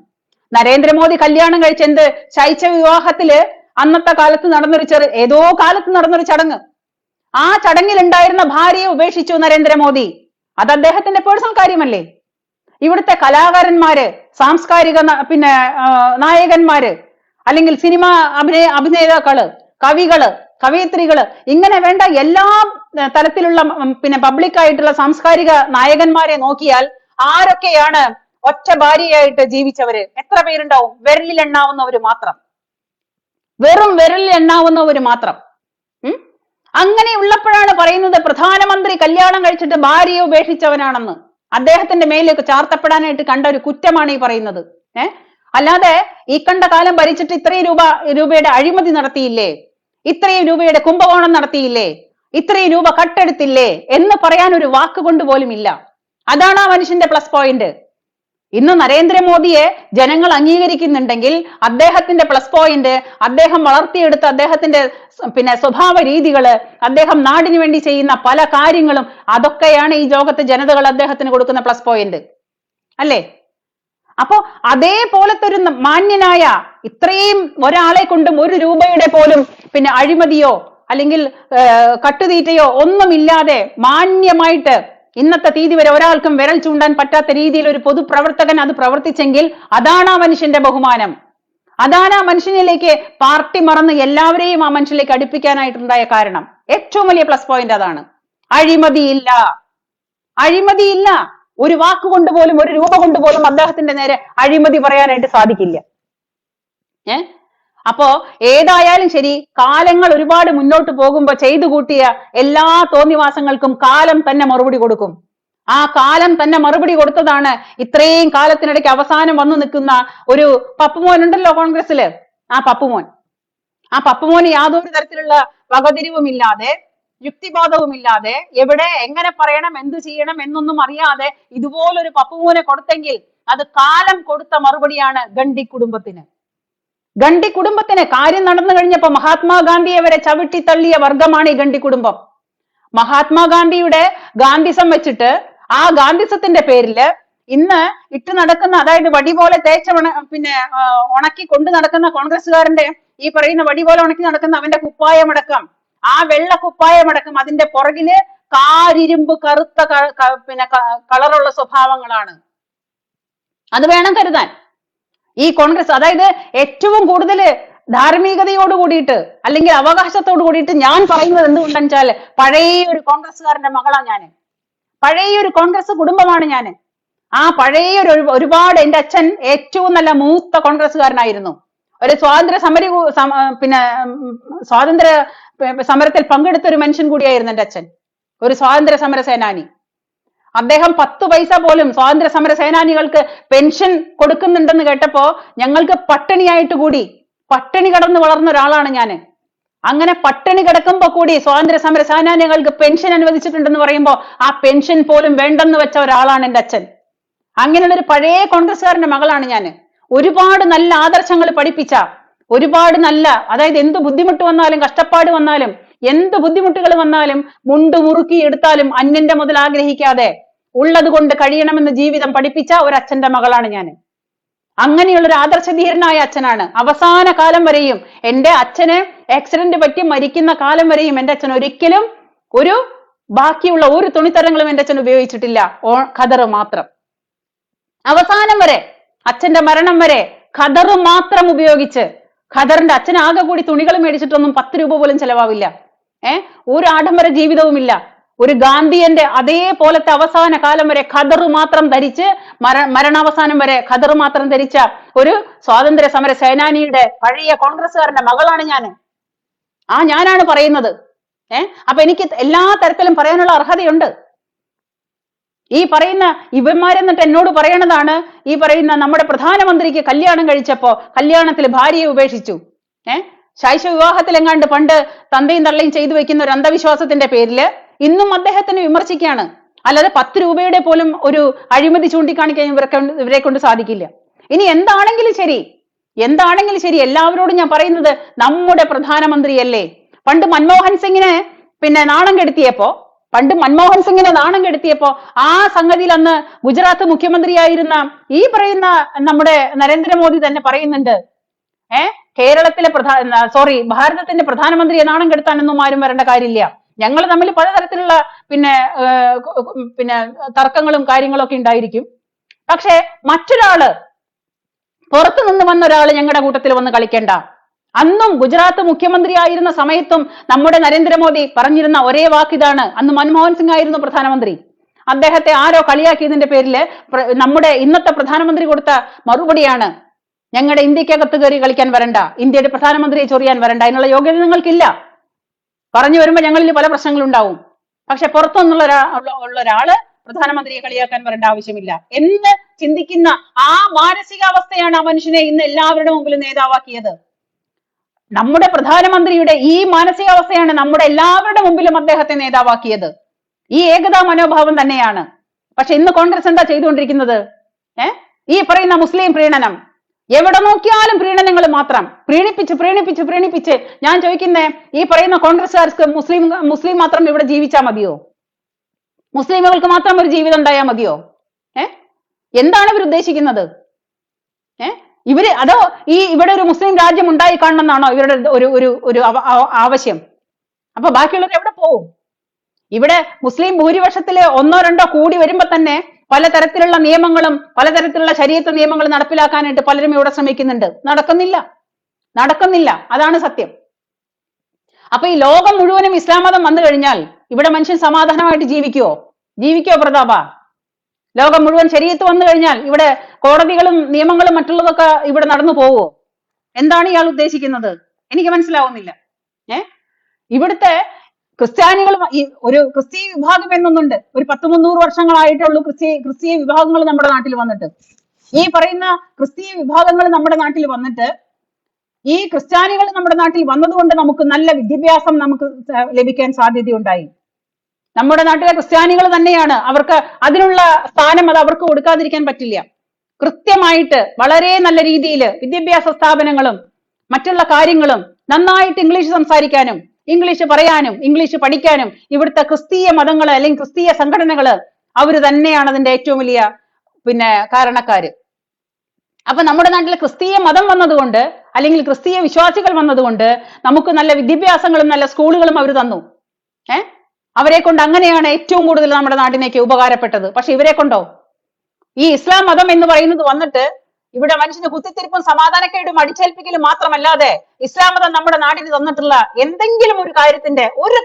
നരേന്ദ്രമോദി കല്യാണം കഴിച്ച എന്ത് ശൈശവ വിവാഹത്തില് അന്നത്തെ കാലത്ത് ഏതോ കാലത്ത് നടന്നൊരു ചടങ്ങ്, ആ ചടങ്ങിൽ ഉണ്ടായിരുന്ന ഭാര്യയെ ഉപേക്ഷിച്ചു നരേന്ദ്രമോദി. അത് അദ്ദേഹത്തിന്റെ പേഴ്സണൽ കാര്യമല്ലേ? ഇവിടുത്തെ കലാകാരന്മാര്, സാംസ്കാരിക പിന്നെ നായകന്മാര്, അല്ലെങ്കിൽ സിനിമ അഭിനേതാക്കള്, കവികള്, കവയിത്രികള്, ഇങ്ങനെ വേണ്ട എല്ലാ തരത്തിലുള്ള പിന്നെ പബ്ലിക് ആയിട്ടുള്ള സാംസ്കാരിക നായകന്മാരെ നോക്കിയാൽ ആരൊക്കെയാണ് ഒറ്റ ഭാര്യയായിട്ട് ജീവിച്ചവര്? എത്ര പേരുണ്ടാവും? വിരലിൽ എണ്ണാവുന്നവര് മാത്രം, വെറും വിരലിൽ എണ്ണാവുന്നവര് മാത്രം. അങ്ങനെ ഉള്ളപ്പോഴാണ് പറയുന്നത് പ്രധാനമന്ത്രി കല്യാണം കഴിച്ചിട്ട് ഭാര്യയെ ഉപേക്ഷിച്ചവനാണെന്ന്. അദ്ദേഹത്തിന്റെ മേലേക്ക് ചാർത്തപ്പെടാനായിട്ട് കണ്ട ഒരു കുറ്റമാണ് ഈ പറയുന്നത്. അല്ലാതെ ഈ കണ്ട കാലം ഭരിച്ചിട്ട് ഇത്രയും രൂപയുടെ അഴിമതി നടത്തിയില്ലേ, ഇത്രയും രൂപയുടെ കുംഭകോണം നടത്തിയില്ലേ, ഇത്രയും രൂപ കട്ടെടുത്തില്ലേ എന്ന് പറയാൻ ഒരു വാക്കുകൊണ്ട് പോലും ഇല്ല. അതാണ് ആ മനുഷ്യന്റെ പ്ലസ് പോയിന്റ്. ഇന്ന് നരേന്ദ്രമോദിയെ ജനങ്ങൾ അംഗീകരിക്കുന്നുണ്ടെങ്കിൽ അദ്ദേഹത്തിന്റെ പ്ലസ് പോയിന്റ്, അദ്ദേഹം വളർത്തിയെടുത്ത അദ്ദേഹത്തിന്റെ പിന്നെ സ്വഭാവ രീതികള്, അദ്ദേഹം നാടിനു വേണ്ടി ചെയ്യുന്ന പല കാര്യങ്ങളും, അതൊക്കെയാണ് ഈ ലോകത്തെ ജനതകൾ അദ്ദേഹത്തിന് കൊടുക്കുന്ന പ്ലസ് പോയിന്റ് അല്ലേ? അപ്പോ അതേപോലത്തെ ഒരു മാന്യനായ, ഇത്രയും ഒരാളെ കൊണ്ടും ഒരു രൂപയുടെ പോലും പിന്നെ അഴിമതിയോ അല്ലെങ്കിൽ കട്ടുതീറ്റയോ ഒന്നുമില്ലാതെ മാന്യമായിട്ട് ഇന്നത്തെ തീയതി വരെ ഒരാൾക്കും വിരൽ ചൂണ്ടാൻ പറ്റാത്ത രീതിയിൽ ഒരു പൊതുപ്രവർത്തകൻ അത് പ്രവർത്തിച്ചെങ്കിൽ അതാണ് ആ മനുഷ്യന്റെ ബഹുമാനം. അതാണ് ആ മനുഷ്യനിലേക്ക് പാർട്ടി മറന്ന് എല്ലാവരെയും ആ മനുഷ്യനിലേക്ക് അടുപ്പിക്കാനായിട്ടുണ്ടായ കാരണം. ഏറ്റവും വലിയ പ്ലസ് പോയിന്റ് അതാണ്. അഴിമതിയില്ല, അഴിമതിയില്ല. ഒരു വാക്കുകൊണ്ട് പോലും, ഒരു രൂപ കൊണ്ട് പോലും അദ്ദേഹത്തിന്റെ നേരെ അഴിമതി പറയാനായിട്ട് സാധിക്കില്ല. അപ്പോ ഏതായാലും ശരി, കാലങ്ങൾ ഒരുപാട് മുന്നോട്ട് പോകുമ്പോ ചെയ്തു കൂട്ടിയ എല്ലാ തോന്നിവാസങ്ങൾക്കും കാലം തന്നെ മറുപടി കൊടുക്കും. ആ കാലം തന്നെ മറുപടി കൊടുത്തതാണ് ഇത്രയും കാലത്തിനിടയ്ക്ക് അവസാനം വന്നു നിൽക്കുന്ന ഒരു പപ്പുമോൻ ഉണ്ടല്ലോ കോൺഗ്രസില്. ആ പപ്പുമോന് യാതൊരു തരത്തിലുള്ള വകതിരിവുമില്ലാതെ, യുക്തിബോധവുമില്ലാതെ, എവിടെ എങ്ങനെ പറയണം, എന്ത് ചെയ്യണം എന്നൊന്നും അറിയാതെ ഇതുപോലൊരു പപ്പുമോനെ കൊടുത്തെങ്കിൽ അത് കാലം കൊടുത്ത മറുപടിയാണ് ഗണ്ഡി കുടുംബത്തിന്. ഗണ്ഡി കുടുംബത്തിന് കാര്യം നടന്നു കഴിഞ്ഞപ്പോ മഹാത്മാഗാന്ധിയെ വരെ ചവിട്ടി തള്ളിയ വർഗമാണ് ഈ ഗണ്ഡി കുടുംബം. മഹാത്മാഗാന്ധിയുടെ ഗാന്ധിസം വെച്ചിട്ട് ആ ഗാന്ധിസത്തിന്റെ പേരില് ഇന്ന് ഇട്ട് നടക്കുന്ന, അതായത് വടി പോലെ തേച്ച പിന്നെ ഉണക്കി കൊണ്ടു നടക്കുന്ന കോൺഗ്രസ്സുകാരന്റെ ഈ പറയുന്ന വടി പോലെ ഉണക്കി നടക്കുന്ന അവന്റെ കുപ്പായമടക്കം, ആ വെള്ള കുപ്പായമടക്കം അതിന്റെ പുറകില് കാരിരുമ്പ് കറുത്ത പിന്നെ കളറുള്ള സ്വഭാവങ്ങളാണ്. അത് വേണം കരുതാൻ. ഈ കോൺഗ്രസ്, അതായത് ഏറ്റവും കൂടുതൽ ധാർമ്മികതയോട് കൂടിയിട്ട് അല്ലെങ്കിൽ അവകാശത്തോട് കൂടിയിട്ട് ഞാൻ പറയുന്നത് എന്തുകൊണ്ടെന്ന് വെച്ചാൽ, പഴയ ഒരു കോൺഗ്രസ്സുകാരന്റെ മകളാണ് ഞാന്, പഴയ ഒരു കോൺഗ്രസ് കുടുംബമാണ് ഞാന്. ആ പഴയ ഒരുപാട്, എന്റെ അച്ഛൻ ഏറ്റവും നല്ല മൂത്ത കോൺഗ്രസ്സുകാരനായിരുന്നു. ഒരു സ്വാതന്ത്ര്യ സമരത്തിൽ പങ്കെടുത്ത ഒരു മനുഷ്യൻ കൂടിയായിരുന്നു എന്റെ അച്ഛൻ, ഒരു സ്വാതന്ത്ര്യ സമര സേനാനി. അദ്ദേഹം 10 പൈസ പോലും സ്വാതന്ത്ര്യ സമര സേനാനികൾക്ക് പെൻഷൻ കൊടുക്കുന്നുണ്ടെന്ന് കേട്ടപ്പോ ഞങ്ങൾക്ക് പട്ടിണിയായിട്ട് കൂടി, പട്ടിണി കിടന്ന് വളർന്ന ഒരാളാണ് ഞാന്. അങ്ങനെ പട്ടിണി കിടക്കുമ്പോ കൂടി സ്വാതന്ത്ര്യ സമര സേനാനികൾക്ക് പെൻഷൻ അനുവദിച്ചിട്ടുണ്ടെന്ന് പറയുമ്പോൾ ആ പെൻഷൻ പോലും വേണ്ടെന്ന് വെച്ച ഒരാളാണ് എൻ്റെ അച്ഛൻ. അങ്ങനെയുള്ള ഒരു പഴയ കോൺഗ്രസ്സുകാരന്റെ മകളാണ് ഞാൻ. ഒരുപാട് നല്ല ആദർശങ്ങൾ പഠിപ്പിച്ച, ഒരുപാട് നല്ല, അതായത് എന്ത് ബുദ്ധിമുട്ട് വന്നാലും കഷ്ടപ്പാട് വന്നാലും എന്ത് ബുദ്ധിമുട്ടുകൾ വന്നാലും മുണ്ടു മുറുക്കി എടുത്താലും അന്യന്റെ മുതൽ ആഗ്രഹിക്കാതെ ഉള്ളത് കൊണ്ട് കഴിയണമെന്ന് ജീവിതം പഠിപ്പിച്ച ഒരു അച്ഛന്റെ മകളാണ് ഞാൻ. അങ്ങനെയുള്ള ഒരു ആദർശധീരനായ അച്ഛനാണ്. അവസാന കാലം വരെയും എൻ്റെ അച്ഛന് ആക്സിഡന്റ് പറ്റി മരിക്കുന്ന കാലം വരെയും എൻ്റെ അച്ഛൻ ഒരിക്കലും ഒരു ബാക്കിയുള്ള ഒരു തുണിത്തരങ്ങളും എൻ്റെ അച്ഛൻ ഉപയോഗിച്ചിട്ടില്ല, ഖദർ മാത്രം. അവസാനം വരെ, അച്ഛന്റെ മരണം വരെ ഖദർ മാത്രം ഉപയോഗിച്ച്, ഖദറിന്റെ അച്ഛൻ ആകെ കൂടി തുണികൾ മേടിച്ചിട്ടൊന്നും 10 രൂപ പോലും ചെലവാവില്ല. ഒരു ആഡംബര ജീവിതവുമില്ല. ഒരു ഗാന്ധിയന്റെ അതേപോലത്തെ അവസാന കാലം വരെ ഖദർ മാത്രം ധരിച്ച് മരണാവസാനം വരെ ഖദർ മാത്രം ധരിച്ച ഒരു സ്വാതന്ത്ര്യ സമര സേനാനിയുടെ പഴയ കോൺഗ്രസ്സുകാരന്റെ മകളാണ് ഞാൻ. ഞാനാണ് പറയുന്നത്. അപ്പൊ എനിക്ക് എല്ലാ തരത്തിലും പറയാനുള്ള അർഹതയുണ്ട്. ഈ പറയുന്ന ഇവന്മാരെന്നിട്ട് എന്നോട് പറയണതാണ്, ഈ പറയുന്ന നമ്മുടെ പ്രധാനമന്ത്രിക്ക് കല്യാണം കഴിച്ചപ്പോ കല്യാണത്തിൽ ഭാര്യയെ ഉപേക്ഷിച്ചു. ശൈശവ വിവാഹത്തിലെങ്ങാണ്ട് പണ്ട് തന്തയും തള്ളയും ചെയ്തു വെക്കുന്ന ഒരു അന്ധവിശ്വാസത്തിന്റെ പേരില് ഇന്നും അദ്ദേഹത്തിന് വിമർശിക്കുകയാണ്. അല്ലാതെ 10 രൂപയുടെ പോലും ഒരു അഴിമതി ചൂണ്ടിക്കാണിക്കാൻ ഇവരെ കൊണ്ട് സാധിക്കില്ല. ഇനി എന്താണെങ്കിലും ശരി എല്ലാവരോടും ഞാൻ പറയുന്നത്, നമ്മുടെ പ്രധാനമന്ത്രിയല്ലേ. പണ്ട് മൻമോഹൻ സിംഗിനെ നാണം കെടുത്തിയപ്പോ ആ സംഗതിയിൽ അന്ന് ഗുജറാത്ത് മുഖ്യമന്ത്രിയായിരുന്ന ഈ പറയുന്ന നമ്മുടെ നരേന്ദ്രമോദി തന്നെ പറയുന്നുണ്ട്, കേരളത്തിലെ ഭാരതത്തിന്റെ പ്രധാനമന്ത്രിയെ നാണം കെടുത്താനൊന്നും ആരും വരേണ്ട കാര്യമില്ല. ഞങ്ങൾ തമ്മിൽ പലതരത്തിലുള്ള തർക്കങ്ങളും കാര്യങ്ങളും ഒക്കെ ഉണ്ടായിരിക്കും. പക്ഷെ മറ്റൊരാള്, പുറത്തു നിന്ന് വന്ന ഒരാള് ഞങ്ങളുടെ കൂട്ടത്തിൽ വന്ന് കളിക്കണ്ട. അന്നും ഗുജറാത്ത് മുഖ്യമന്ത്രി ആയിരുന്ന സമയത്തും നമ്മുടെ നരേന്ദ്രമോദി പറഞ്ഞിരുന്ന ഒരേ വാക്കിതാണ്. അന്ന് മൻമോഹൻ സിംഗ് ആയിരുന്നു പ്രധാനമന്ത്രി. അദ്ദേഹത്തെ ആരോ കളിയാക്കിയതിന്റെ പേരില് നമ്മുടെ ഇന്നത്തെ പ്രധാനമന്ത്രി കൊടുത്ത മറുപടിയാണ്, ഞങ്ങളുടെ ഇന്ത്യക്കകത്ത് കയറി കളിക്കാൻ വരണ്ട, ഇന്ത്യയുടെ പ്രധാനമന്ത്രിയെ ചൊറിയാൻ വരണ്ട, അതിനുള്ള യോഗ്യത നിങ്ങൾക്കില്ല. പറഞ്ഞു വരുമ്പോ ഞങ്ങളിൽ പല പ്രശ്നങ്ങളുണ്ടാവും. പക്ഷെ പുറത്തുനിന്നുള്ള ഒരാള് പ്രധാനമന്ത്രിയെ കളിയാക്കാൻ വരേണ്ട ആവശ്യമില്ല എന്ന് ചിന്തിക്കുന്ന ആ മാനസികാവസ്ഥയാണ് ആ മനുഷ്യനെ ഇന്ന് എല്ലാവരുടെ മുമ്പിൽ നേതാവാക്കിയത്. നമ്മുടെ പ്രധാനമന്ത്രിയുടെ ഈ മാനസികാവസ്ഥയാണ് നമ്മുടെ എല്ലാവരുടെ മുമ്പിലും അദ്ദേഹത്തെ നേതാവാക്കിയത്. ഈ ഏകതാ മനോഭാവം തന്നെയാണ്. പക്ഷെ ഇന്ന് കോൺഗ്രസ് എന്താ ചെയ്തുകൊണ്ടിരിക്കുന്നത്? ഈ പറയുന്ന മുസ്ലിം പ്രീണനം, എവിടെ നോക്കിയാലും പ്രീണനങ്ങൾ മാത്രം, പ്രീണിപ്പിച്ച് ഞാൻ ചോദിക്കുന്നേ, ഈ പറയുന്ന കോൺഗ്രസ്സുകാർക്ക് മുസ്ലിം മാത്രം ഇവിടെ ജീവിച്ചാൽ മതിയോ? മുസ്ലിമുകൾക്ക് മാത്രം ഒരു ജീവിതം ഉണ്ടായാൽ മതിയോ? എന്താണ് ഇവർ ഉദ്ദേശിക്കുന്നത്? അതോ ഇവിടെ ഒരു മുസ്ലിം രാജ്യം ഉണ്ടായി കാണണമെന്നാണോ ഇവരുടെ ഒരു ആവശ്യം? അപ്പൊ ബാക്കിയുള്ളവർ എവിടെ പോവും? ഇവിടെ മുസ്ലിം ഭൂരിപക്ഷത്തില് 1 or 2 കൂടി വരുമ്പോ തന്നെ പലതരത്തിലുള്ള നിയമങ്ങളും പലതരത്തിലുള്ള ശരീഅത്ത് നിയമങ്ങളും നടപ്പിലാക്കാനായിട്ട് പലരും ഇവിടെ ശ്രമിക്കുന്നുണ്ട്. നടക്കുന്നില്ല. അതാണ് സത്യം. അപ്പൊ ഈ ലോകം മുഴുവനും ഇസ്ലാം മതം വന്നു കഴിഞ്ഞാൽ ഇവിടെ മനുഷ്യൻ സമാധാനമായിട്ട് ജീവിക്കോ പ്രതാപ? ലോകം മുഴുവൻ ശരീഅത്ത് വന്നു കഴിഞ്ഞാൽ ഇവിടെ കോടതികളും നിയമങ്ങളും മറ്റുള്ളതൊക്കെ ഇവിടെ നടന്നു പോവോ? എന്താണ് ഇയാൾ ഉദ്ദേശിക്കുന്നത്? എനിക്ക് മനസ്സിലാവുന്നില്ല. ഇവിടുത്തെ ക്രിസ്ത്യാനികൾ, ഒരു ക്രിസ്തീയ വിഭാഗം എന്നൊന്നുണ്ട്. ഒരു 100-300 വർഷങ്ങളായിട്ടുള്ളൂ ക്രിസ്തീയ വിഭാഗങ്ങൾ നമ്മുടെ നാട്ടിൽ വന്നിട്ട്. ഈ പറയുന്ന ക്രിസ്തീയ വിഭാഗങ്ങൾ നമ്മുടെ നാട്ടിൽ വന്നിട്ട്, ഈ ക്രിസ്ത്യാനികൾ നമ്മുടെ നാട്ടിൽ വന്നതുകൊണ്ട് നമുക്ക് നല്ല വിദ്യാഭ്യാസം നമുക്ക് ലഭിക്കാൻ സാധ്യതയുണ്ടായി. നമ്മുടെ നാട്ടിലെ ക്രിസ്ത്യാനികൾ തന്നെയാണ്, അവർക്ക് അതിനുള്ള സ്ഥാനം അത് അവർക്ക് കൊടുക്കാതിരിക്കാൻ പറ്റില്ല. കൃത്യമായിട്ട് വളരെ നല്ല രീതിയിൽ വിദ്യാഭ്യാസ സ്ഥാപനങ്ങളും മറ്റുള്ള കാര്യങ്ങളും, നന്നായിട്ട് ഇംഗ്ലീഷ് സംസാരിക്കാനും ഇംഗ്ലീഷ് പറയാനും ഇംഗ്ലീഷ് പഠിക്കാനും ഇവിടുത്തെ ക്രിസ്തീയ മതങ്ങള് അല്ലെങ്കിൽ ക്രിസ്തീയ സംഘടനകള് അവര് തന്നെയാണ് അതിന്റെ ഏറ്റവും വലിയ കാരണക്കാര്. അപ്പൊ നമ്മുടെ നാട്ടിൽ ക്രിസ്തീയ മതം വന്നതുകൊണ്ട് അല്ലെങ്കിൽ ക്രിസ്തീയ വിശ്വാസികൾ വന്നതുകൊണ്ട് നമുക്ക് നല്ല വിദ്യാഭ്യാസങ്ങളും നല്ല സ്കൂളുകളും അവർ തന്നു. അവരെ കൊണ്ട് അങ്ങനെയാണ് ഏറ്റവും കൂടുതൽ നമ്മുടെ നാട്ടിലേക്ക് ഉപകാരപ്പെട്ടത്. പക്ഷെ ഇവരെ കൊണ്ടോ? ഈ ഇസ്ലാം മതം എന്ന് പറയുന്നത് വന്നിട്ട് ഇവിടെ മനുഷ്യന് കുത്തിത്തിരിപ്പും സമാധാനക്കേടും അടിച്ചേൽപ്പിക്കലും മാത്രമല്ലാതെ ഇസ്ലാം മതം നമ്മുടെ നാട്ടിന് തന്നിട്ടുള്ള എന്തെങ്കിലും ഒരു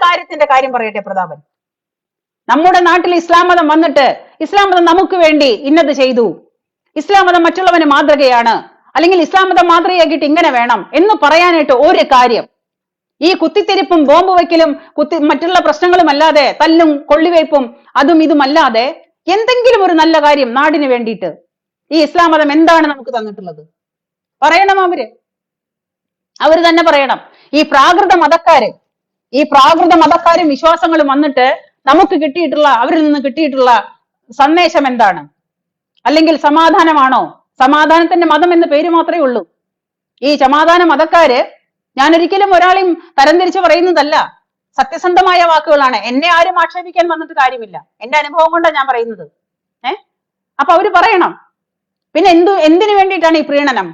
കാര്യത്തിന്റെ കാര്യം പറയട്ടെ പ്രതാപൻ. നമ്മുടെ നാട്ടിൽ ഇസ്ലാം മതം വന്നിട്ട് ഇസ്ലാം മതം നമുക്ക് വേണ്ടി ഇന്നത് ചെയ്തു, ഇസ്ലാം മതം മറ്റുള്ളവന് മാതൃകയാണ്, അല്ലെങ്കിൽ ഇസ്ലാം മതം മാതൃകയാക്കിയിട്ട് ഇങ്ങനെ വേണം എന്ന് പറയാനായിട്ട് ഒരു കാര്യം, ഈ കുത്തിത്തിരിപ്പും ബോംബ് വയ്ക്കലും മറ്റുള്ള പ്രശ്നങ്ങളും അല്ലാതെ, തല്ലും കൊള്ളിവയ്പും അതും ഇതുമല്ലാതെ എന്തെങ്കിലും ഒരു നല്ല കാര്യം നാടിന് വേണ്ടിയിട്ട് ഈ ഇസ്ലാം മതം എന്താണ് നമുക്ക് തന്നിട്ടുള്ളത്? പറയണം അവര് തന്നെ പറയണം. ഈ പ്രാകൃത മതക്കാരും വിശ്വാസങ്ങളും വന്നിട്ട് നമുക്ക് കിട്ടിയിട്ടുള്ള, അവരിൽ നിന്ന് കിട്ടിയിട്ടുള്ള സന്ദേശം എന്താണ്? അല്ലെങ്കിൽ സമാധാനമാണോ? സമാധാനത്തിന്റെ മതം എന്ന് പേര് മാത്രമേ ഉള്ളൂ. ഈ സമാധാന മതക്കാര്, ഞാൻ ഒരിക്കലും ഒരാളെയും തരംതിരിച്ച് പറയുന്നതല്ല, സത്യസന്ധമായ വാക്കുകളാണ്. എന്നെ ആരും ആക്ഷേപിക്കാൻ വന്നിട്ട് കാര്യമില്ല, എന്റെ അനുഭവം കൊണ്ടാണ് ഞാൻ പറയുന്നത്. അപ്പൊ അവര് പറയണം. പിന്നെ എന്തിനു വേണ്ടിയിട്ടാണ് ഈ പ്രീണനം?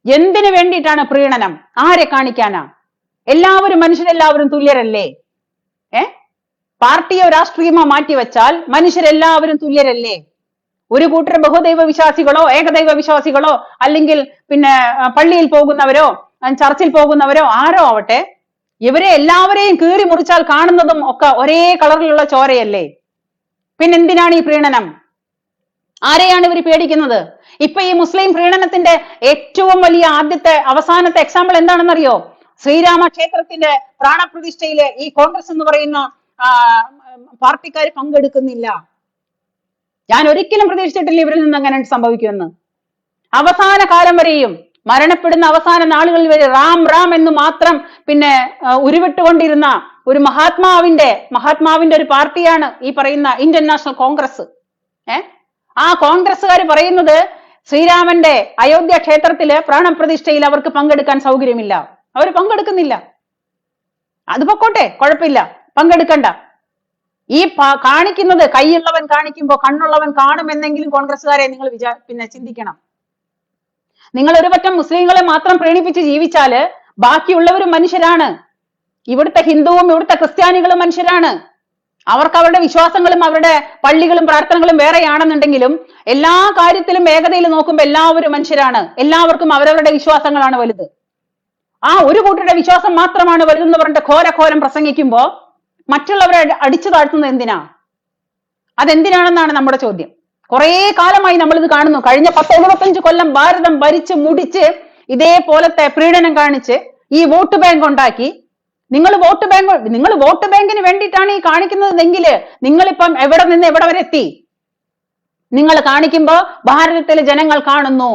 എന്തിനു വേണ്ടിയിട്ടാണ് പ്രീണനം? ആരെ കാണിക്കാനാ? എല്ലാവരും മനുഷ്യരെല്ലാവരും തുല്യരല്ലേ? പാർട്ടിയോ രാഷ്ട്രീയമോ മാറ്റിവെച്ചാൽ മനുഷ്യരെല്ലാവരും തുല്യരല്ലേ? ഒരു കൂട്ടർ ബഹുദൈവ വിശ്വാസികളോ ഏകദൈവ വിശ്വാസികളോ അല്ലെങ്കിൽ പിന്നെ പള്ളിയിൽ പോകുന്നവരോ ചർച്ചിൽ പോകുന്നവരോ ആരോ ആവട്ടെ, ഇവരെ എല്ലാവരെയും കീറി മുറിച്ചാൽ കാണുന്നതും ഒക്കെ ഒരേ കളറിലുള്ള ചോരയല്ലേ? പിന്നെന്തിനാണ് ഈ പ്രീണനം? ആരെയാണ് ഇവർ പേടിക്കുന്നത്? ഇപ്പൊ ഈ മുസ്ലിം പ്രീണനത്തിന്റെ ഏറ്റവും വലിയ അവസാനത്തെ എക്സാമ്പിൾ എന്താണെന്നറിയോ? ശ്രീരാമ ക്ഷേത്രത്തിന്റെ പ്രാണപ്രതിഷ്ഠയില് ഈ കോൺഗ്രസ് എന്ന് പറയുന്ന പാർട്ടിക്കാർ പങ്കെടുക്കുന്നില്ല. ഞാൻ ഒരിക്കലും പ്രതീക്ഷിച്ചിട്ടില്ല ഇവരിൽ നിന്ന് അങ്ങനെ സംഭവിക്കുമെന്ന്. അവസാന കാലം വരെയും, മരണപ്പെടുന്ന അവസാന നാളുകളിൽ വരെ റാം റാം എന്ന് മാത്രം പിന്നെ ഉരുവിട്ടുകൊണ്ടിരുന്ന ഒരു മഹാത്മാവിന്റെ ഒരു പാർട്ടിയാണ് ഈ പറയുന്ന ഇന്ത്യൻ നാഷണൽ കോൺഗ്രസ്. ആ കോൺഗ്രസ്സുകാർ പറയുന്നത് ശ്രീരാമന്റെ അയോധ്യ ക്ഷേത്രത്തില് പ്രാണപ്രതിഷ്ഠയിൽ അവർക്ക് പങ്കെടുക്കാൻ സൗകര്യമില്ല, അവർ പങ്കെടുക്കുന്നില്ല. അത് പൊക്കോട്ടെ, കുഴപ്പമില്ല, പങ്കെടുക്കണ്ട. ഈ കാണിക്കുന്നത് കൈയുള്ളവൻ കാണിക്കുമ്പോ കണ്ണുള്ളവൻ കാണുമെന്നെങ്കിലും കോൺഗ്രസ്സുകാരെ നിങ്ങൾ പിന്നെ ചിന്തിക്കണം. നിങ്ങൾ ഒരു പറ്റം മുസ്ലിങ്ങളെ മാത്രം പ്രീണിപ്പിച്ച് ജീവിച്ചാല് ബാക്കിയുള്ളവരും മനുഷ്യരാണ്. ഇവിടുത്തെ ഹിന്ദുവും ഇവിടുത്തെ ക്രിസ്ത്യാനികളും മനുഷ്യരാണ്. അവർക്ക് അവരുടെ വിശ്വാസങ്ങളും അവരുടെ പള്ളികളും പ്രാർത്ഥനകളും വേറെയാണെന്നുണ്ടെങ്കിലും എല്ലാ കാര്യത്തിലും ഏകതയിൽ നോക്കുമ്പോൾ എല്ലാവരും മനുഷ്യരാണ്. എല്ലാവർക്കും അവരവരുടെ വിശ്വാസങ്ങളാണ് വലുത്. ആ ഒരു കൂട്ടരുടെ വിശ്വാസം മാത്രമാണ് വലുതെന്ന് പറഞ്ഞിട്ട് ഘോരം പ്രസംഗിക്കുമ്പോ മറ്റുള്ളവരെ അടിച്ചു താഴ്ത്തുന്നത് എന്തിനാ? അതെന്തിനാണെന്നാണ് നമ്മുടെ ചോദ്യം. കുറെ കാലമായി നമ്മൾ ഇത് കാണുന്നു. കഴിഞ്ഞ 10-25 കൊല്ലം ഭാരതം ഭരിച്ച് മുടിച്ച് ഇതേപോലത്തെ പ്രീണനം കാണിച്ച് ഈ വോട്ട് ബാങ്ക് ഉണ്ടാക്കി. നിങ്ങൾ വോട്ട് ബാങ്കിന് വേണ്ടിയിട്ടാണ് ഈ കാണിക്കുന്നതെങ്കിൽ നിങ്ങളിപ്പം എവിടെ നിന്ന് എവിടെ വരെ എത്തി? നിങ്ങൾ കാണിക്കുമ്പോ ഭാരതത്തിലെ ജനങ്ങൾ കാണുന്നു.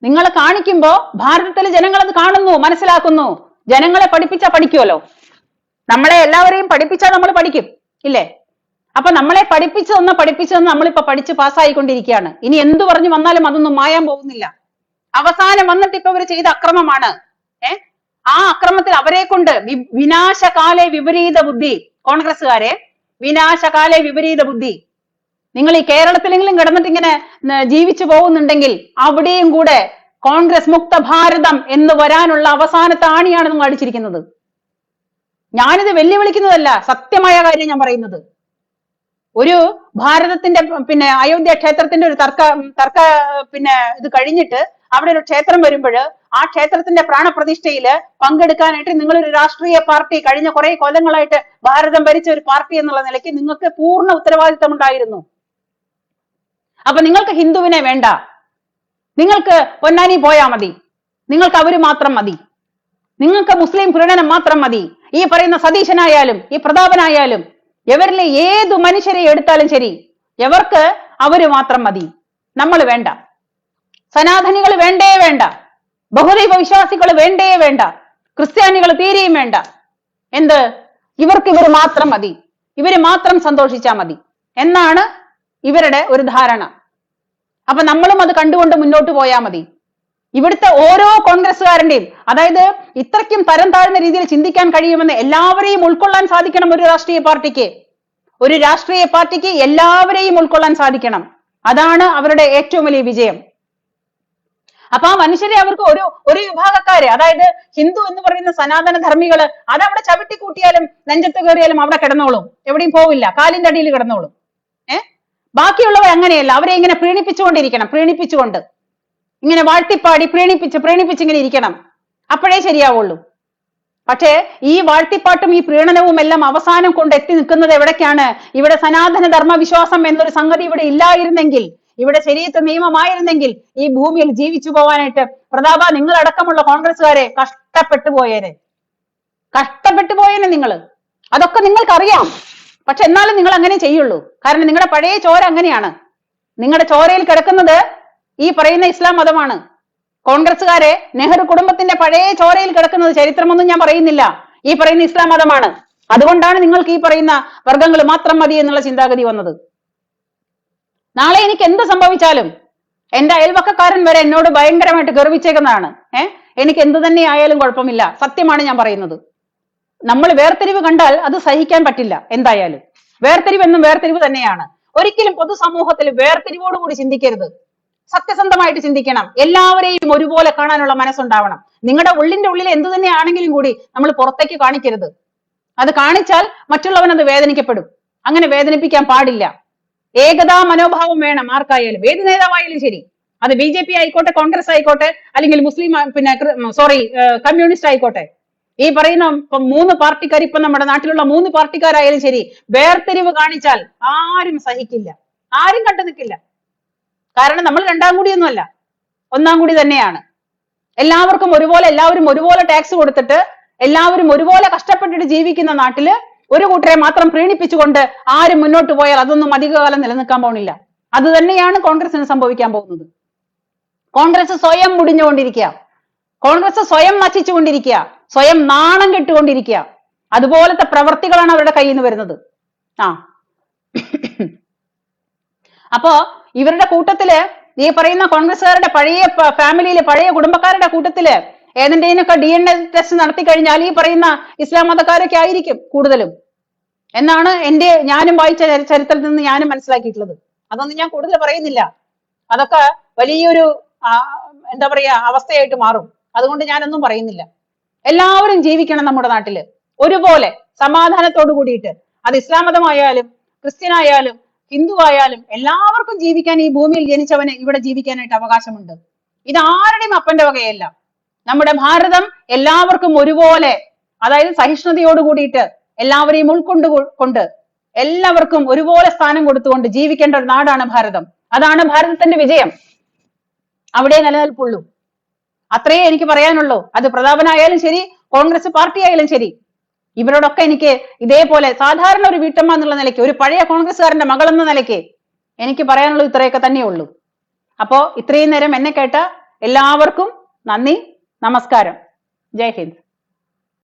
നിങ്ങൾ കാണിക്കുമ്പോ ഭാരതത്തിലെ ജനങ്ങൾ അത് കാണുന്നു, മനസ്സിലാക്കുന്നു. ജനങ്ങളെ പഠിക്കുമല്ലോ. നമ്മളെ എല്ലാവരെയും പഠിപ്പിച്ചാൽ നമ്മൾ പഠിക്കും, ഇല്ലേ? അപ്പൊ നമ്മളെ പഠിപ്പിച്ചു തന്ന നമ്മളിപ്പോ പഠിച്ച് പാസ്സായിക്കൊണ്ടിരിക്കുകയാണ്. ഇനി എന്തു പറഞ്ഞു വന്നാലും അതൊന്നും മായാൻ പോകുന്നില്ല. അവസാനം വന്നിട്ട് ഇപ്പൊ ഇവർ ചെയ്ത അക്രമമാണ്. ആ അക്രമത്തിൽ അവരെ കൊണ്ട് വിനാശകാലെ വിപരീത ബുദ്ധി, കോൺഗ്രസ്സുകാരെ വിനാശകാലെ വിപരീത ബുദ്ധി. നിങ്ങൾ ഈ കേരളത്തിലെങ്കിലും കിടന്നിട്ട് ഇങ്ങനെ ജീവിച്ചു പോകുന്നുണ്ടെങ്കിൽ അവിടെയും കൂടെ കോൺഗ്രസ് മുക്ത ഭാരതം എന്ന് വരാനുള്ള അവസാനത്തെ ആണിയാണ് നിങ്ങൾ അടിച്ചിരിക്കുന്നത്. ഞാനിത് വെല്ലുവിളിക്കുന്നതല്ല, സത്യമായ കാര്യം ഞാൻ പറയുന്നത്. ഒരു ഭാരതത്തിന്റെ പിന്നെ അയോധ്യ ക്ഷേത്രത്തിന്റെ ഒരു തർക്ക പിന്നെ ഇത് കഴിഞ്ഞിട്ട് അവിടെ ഒരു ക്ഷേത്രം വരുമ്പോൾ ആ ക്ഷേത്രത്തിന്റെ പ്രാണപ്രതിഷ്ഠയില് പങ്കെടുക്കാനായിട്ട് നിങ്ങളൊരു രാഷ്ട്രീയ പാർട്ടി, കഴിഞ്ഞ കുറെ കൊല്ലങ്ങളായിട്ട് ഭാരതം ഭരിച്ച ഒരു പാർട്ടി എന്നുള്ള നിലയ്ക്ക് നിങ്ങൾക്ക് പൂർണ്ണ ഉത്തരവാദിത്തം ഉണ്ടായിരുന്നു. അപ്പൊ നിങ്ങൾക്ക് ഹിന്ദുവിനെ വേണ്ട, നിങ്ങൾക്ക് പൊന്നാനി പോയാ മതി, നിങ്ങൾക്ക് അവര് മാത്രം മതി, നിങ്ങൾക്ക് മുസ്ലിം പ്രീണനം മാത്രം മതി. ഈ പറയുന്ന സതീശനായാലും ഈ പ്രതാപനായാലും എവരിലെ ഏതു മനുഷ്യരെ എടുത്താലും ശരി, എവർക്ക് അവര് മാത്രം മതി, നമ്മൾ വേണ്ട. സനാതനികൾ വേണ്ടേ വേണ്ട, ബഹുദൈവ വിശ്വാസികൾ വേണ്ടേ വേണ്ട, ക്രിസ്ത്യാനികൾ തീരെയും വേണ്ട. ഇവർക്ക് ഇവർ മാത്രം മതി, ഇവര് മാത്രം സന്തോഷിച്ചാൽ മതി എന്നാണ് ഇവരുടെ ഒരു ധാരണ. അപ്പൊ നമ്മളും അത് കണ്ടുകൊണ്ട് മുന്നോട്ട് പോയാൽ മതി. ഇവിടുത്തെ ഓരോ കോൺഗ്രസ്സുകാരന്റെയും, അതായത് ഇത്രയ്ക്കും തരം താഴ്ന്ന രീതിയിൽ ചിന്തിക്കാൻ കഴിയുമെന്ന് എല്ലാവരെയും ഉൾക്കൊള്ളാൻ സാധിക്കണം. ഒരു രാഷ്ട്രീയ പാർട്ടിക്ക് എല്ലാവരെയും ഉൾക്കൊള്ളാൻ സാധിക്കണം. അതാണ് അവരുടെ ഏറ്റവും വലിയ വിജയം. അപ്പൊ ആ മനുഷ്യരെ അവർക്ക് ഒരു വിഭാഗക്കാര്, അതായത് ഹിന്ദു എന്ന് പറയുന്ന സനാതന ധർമ്മികള്, അതവിടെ ചവിട്ടി കൂട്ടിയാലും നെഞ്ചത്ത് കയറിയാലും അവിടെ കിടന്നോളും, എവിടെയും പോവില്ല, കാലിന്റെ അടിയിൽ കിടന്നോളും. ബാക്കിയുള്ളവർ അങ്ങനെയല്ല, അവരെ ഇങ്ങനെ പ്രീണിപ്പിച്ചുകൊണ്ട് ഇങ്ങനെ വാഴ്ത്തിപ്പാടി പ്രീണിപ്പിച്ച് ഇങ്ങനെ ഇരിക്കണം, അപ്പോഴേ ശരിയാവുള്ളൂ. പക്ഷേ ഈ വാഴ്ത്തിപ്പാട്ടും ഈ പ്രീണനവും എല്ലാം അവസാനം കൊണ്ട് എത്തി നിൽക്കുന്നത് എവിടേക്കാണ്? ഇവിടെ സനാതന ധർമ്മവിശ്വാസം എന്നൊരു സംഗതി ഇവിടെ ഇല്ലായിരുന്നെങ്കിൽ, ഇവിടെ ശരീഅത്ത് നിയമമായിരുന്നെങ്കിൽ ഈ ഭൂമിയിൽ ജീവിച്ചു പോവാനായിട്ട് പ്രതാപ നിങ്ങളടക്കമുള്ള കോൺഗ്രസ്സുകാരെ കഷ്ടപ്പെട്ടു പോയേനെ നിങ്ങൾ. അതൊക്കെ നിങ്ങൾക്കറിയാം. പക്ഷെ എന്നാലും നിങ്ങൾ അങ്ങനെ ചെയ്യുള്ളൂ. കാരണം നിങ്ങളുടെ പഴയ ചോര അങ്ങനെയാണ്. നിങ്ങളുടെ ചോരയിൽ കിടക്കുന്നത് ഈ പറയുന്ന ഇസ്ലാം മതമാണ്. കോൺഗ്രസ്സുകാരെ നെഹ്റു കുടുംബത്തിന്റെ പഴയ ചോരയിൽ കിടക്കുന്നത് ചരിത്രമൊന്നും ഞാൻ പറയുന്നില്ല, ഈ പറയുന്ന ഇസ്ലാം മതമാണ്. അതുകൊണ്ടാണ് നിങ്ങൾക്ക് ഈ പറയുന്ന വർഗങ്ങൾ മാത്രം മതി എന്നുള്ള ചിന്താഗതി വന്നത്. നാളെ എനിക്ക് എന്ത് സംഭവിച്ചാലും എന്റെ അയൽവക്കക്കാരൻ വരെ എന്നോട് ഭയങ്കരമായിട്ട് ഗർവിച്ചേക്കുന്നതാണ്. എനിക്ക് എന്ത് തന്നെ ആയാലും കുഴപ്പമില്ല. സത്യമാണ് ഞാൻ പറയുന്നത്. നമ്മൾ വേർതിരിവ് കണ്ടാൽ അത് സഹിക്കാൻ പറ്റില്ല. എന്തായാലും വേർതിരിവ് എന്നും വേർതിരിവ് തന്നെയാണ്. ഒരിക്കലും പൊതുസമൂഹത്തിൽ വേർതിരിവോടുകൂടി ചിന്തിക്കരുത്. സത്യസന്ധമായിട്ട് ചിന്തിക്കണം. എല്ലാവരെയും ഒരുപോലെ കാണാനുള്ള മനസ്സുണ്ടാവണം. നിങ്ങളുടെ ഉള്ളിന്റെ ഉള്ളിൽ എന്തു തന്നെയാണെങ്കിലും കൂടി നമ്മൾ പുറത്തേക്ക് കാണിക്കരുത്. അത് കാണിച്ചാൽ മറ്റുള്ളവൻ അത് വേദനിക്കപ്പെടും. അങ്ങനെ വേദനിപ്പിക്കാൻ പാടില്ല. ഏകതാ മനോഭാവം വേണം ആർക്കായാലും, ഏത് നേതാവായാലും ശരി. അത് BJP ആയിക്കോട്ടെ, കോൺഗ്രസ് ആയിക്കോട്ടെ, അല്ലെങ്കിൽ മുസ്ലിം കമ്മ്യൂണിസ്റ്റ് ആയിക്കോട്ടെ. ഈ പറയുന്ന 3 പാർട്ടിക്കാർ, ഇപ്പൊ നമ്മുടെ നാട്ടിലുള്ള 3 പാർട്ടിക്കാരായാലും ശരി, വേർതിരിവ് കാണിച്ചാൽ ആരും സഹിക്കില്ല, ആരും കണ്ടു നിൽക്കില്ല. കാരണം നമ്മൾ 2ാം കൂടിയൊന്നുമല്ല, 1ാം കൂടി തന്നെയാണ്. എല്ലാവർക്കും ഒരുപോലെ, എല്ലാവരും ഒരുപോലെ ടാക്സ് കൊടുത്തിട്ട് എല്ലാവരും ഒരുപോലെ കഷ്ടപ്പെട്ടിട്ട് ജീവിക്കുന്ന നാട്ടില് ഒരു കൂട്ടരെ മാത്രം പ്രീണിപ്പിച്ചുകൊണ്ട് ആരും മുന്നോട്ട് പോയാൽ അതൊന്നും അധികകാലം നിലനിൽക്കാൻ പോകുന്നില്ല. അത് തന്നെയാണ് കോൺഗ്രസിന് സംഭവിക്കാൻ പോകുന്നത്. കോൺഗ്രസ് സ്വയം മുടിഞ്ഞുകൊണ്ടിരിക്കുക, കോൺഗ്രസ് സ്വയം നശിച്ചുകൊണ്ടിരിക്കുക, സ്വയം നാണം കെട്ടുകൊണ്ടിരിക്കുക. അതുപോലത്തെ പ്രവർത്തികളാണ് അവരുടെ കയ്യിൽ നിന്ന് വരുന്നത്. അപ്പോ ഇവരുടെ കൂട്ടത്തില്, ഈ പറയുന്ന കോൺഗ്രസ്സുകാരുടെ പഴയ ഫാമിലിയിലെ പഴയ കുടുംബക്കാരുടെ കൂട്ടത്തില് ഏതിന്റെയൊക്കെ DNA ടെസ്റ്റ് നടത്തി കഴിഞ്ഞാൽ ഈ പറയുന്ന ഇസ്ലാം മതക്കാരൊക്കെ ആയിരിക്കും കൂടുതലും എന്നാണ് ഞാനും വായിച്ച ചരിത്രത്തിൽ നിന്ന് ഞാനും മനസ്സിലാക്കിയിട്ടുള്ളത്. അതൊന്നും ഞാൻ കൂടുതൽ പറയുന്നില്ല. അതൊക്കെ വലിയൊരു എന്താ പറയാ അവസ്ഥയായിട്ട് മാറും. അതുകൊണ്ട് ഞാനൊന്നും പറയുന്നില്ല. എല്ലാവരും ജീവിക്കണം നമ്മുടെ നാട്ടില് ഒരുപോലെ സമാധാനത്തോടു കൂടിയിട്ട്. അത് ഇസ്ലാം മതമായാലും ക്രിസ്ത്യൻ ആയാലും ഹിന്ദു ആയാലും എല്ലാവർക്കും ജീവിക്കാൻ, ഈ ഭൂമിയിൽ ജനിച്ചവന് ഇവിടെ ജീവിക്കാനായിട്ട് അവകാശമുണ്ട്. ഇത് ആരുടെയും അപ്പന്റെ വകയല്ല. നമ്മുടെ ഭാരതം എല്ലാവർക്കും ഒരുപോലെ, അതായത് സഹിഷ്ണുതയോട് കൂടിയിട്ട് എല്ലാവരെയും ഉൾക്കൊണ്ട് എല്ലാവർക്കും ഒരുപോലെ സ്ഥാനം കൊടുത്തുകൊണ്ട് ജീവിക്കേണ്ട ഒരു നാടാണ് ഭാരതം. അതാണ് ഭാരതത്തിന്റെ വിജയം. അവിടെ നിലനിൽപ്പുള്ളൂ. അത്രയേ എനിക്ക് പറയാനുള്ളൂ. അത് പ്രതാപനായാലും ശരി, കോൺഗ്രസ് പാർട്ടി ആയാലും ശരി, ഇവരോടൊക്കെ എനിക്ക് ഇതേപോലെ സാധാരണ ഒരു വീട്ടമ്മ എന്നുള്ള നിലയ്ക്ക്, ഒരു പഴയ കോൺഗ്രസ്സുകാരന്റെ മകൾ എന്ന നിലയ്ക്ക് എനിക്ക് പറയാനുള്ളത് ഇത്രയൊക്കെ തന്നെയുള്ളൂ. അപ്പോ ഇത്രയും നേരം എന്നെ കേട്ട എല്ലാവർക്കും നന്ദി, നമസ്കാരം. ജയ് ഹിന്ദ്.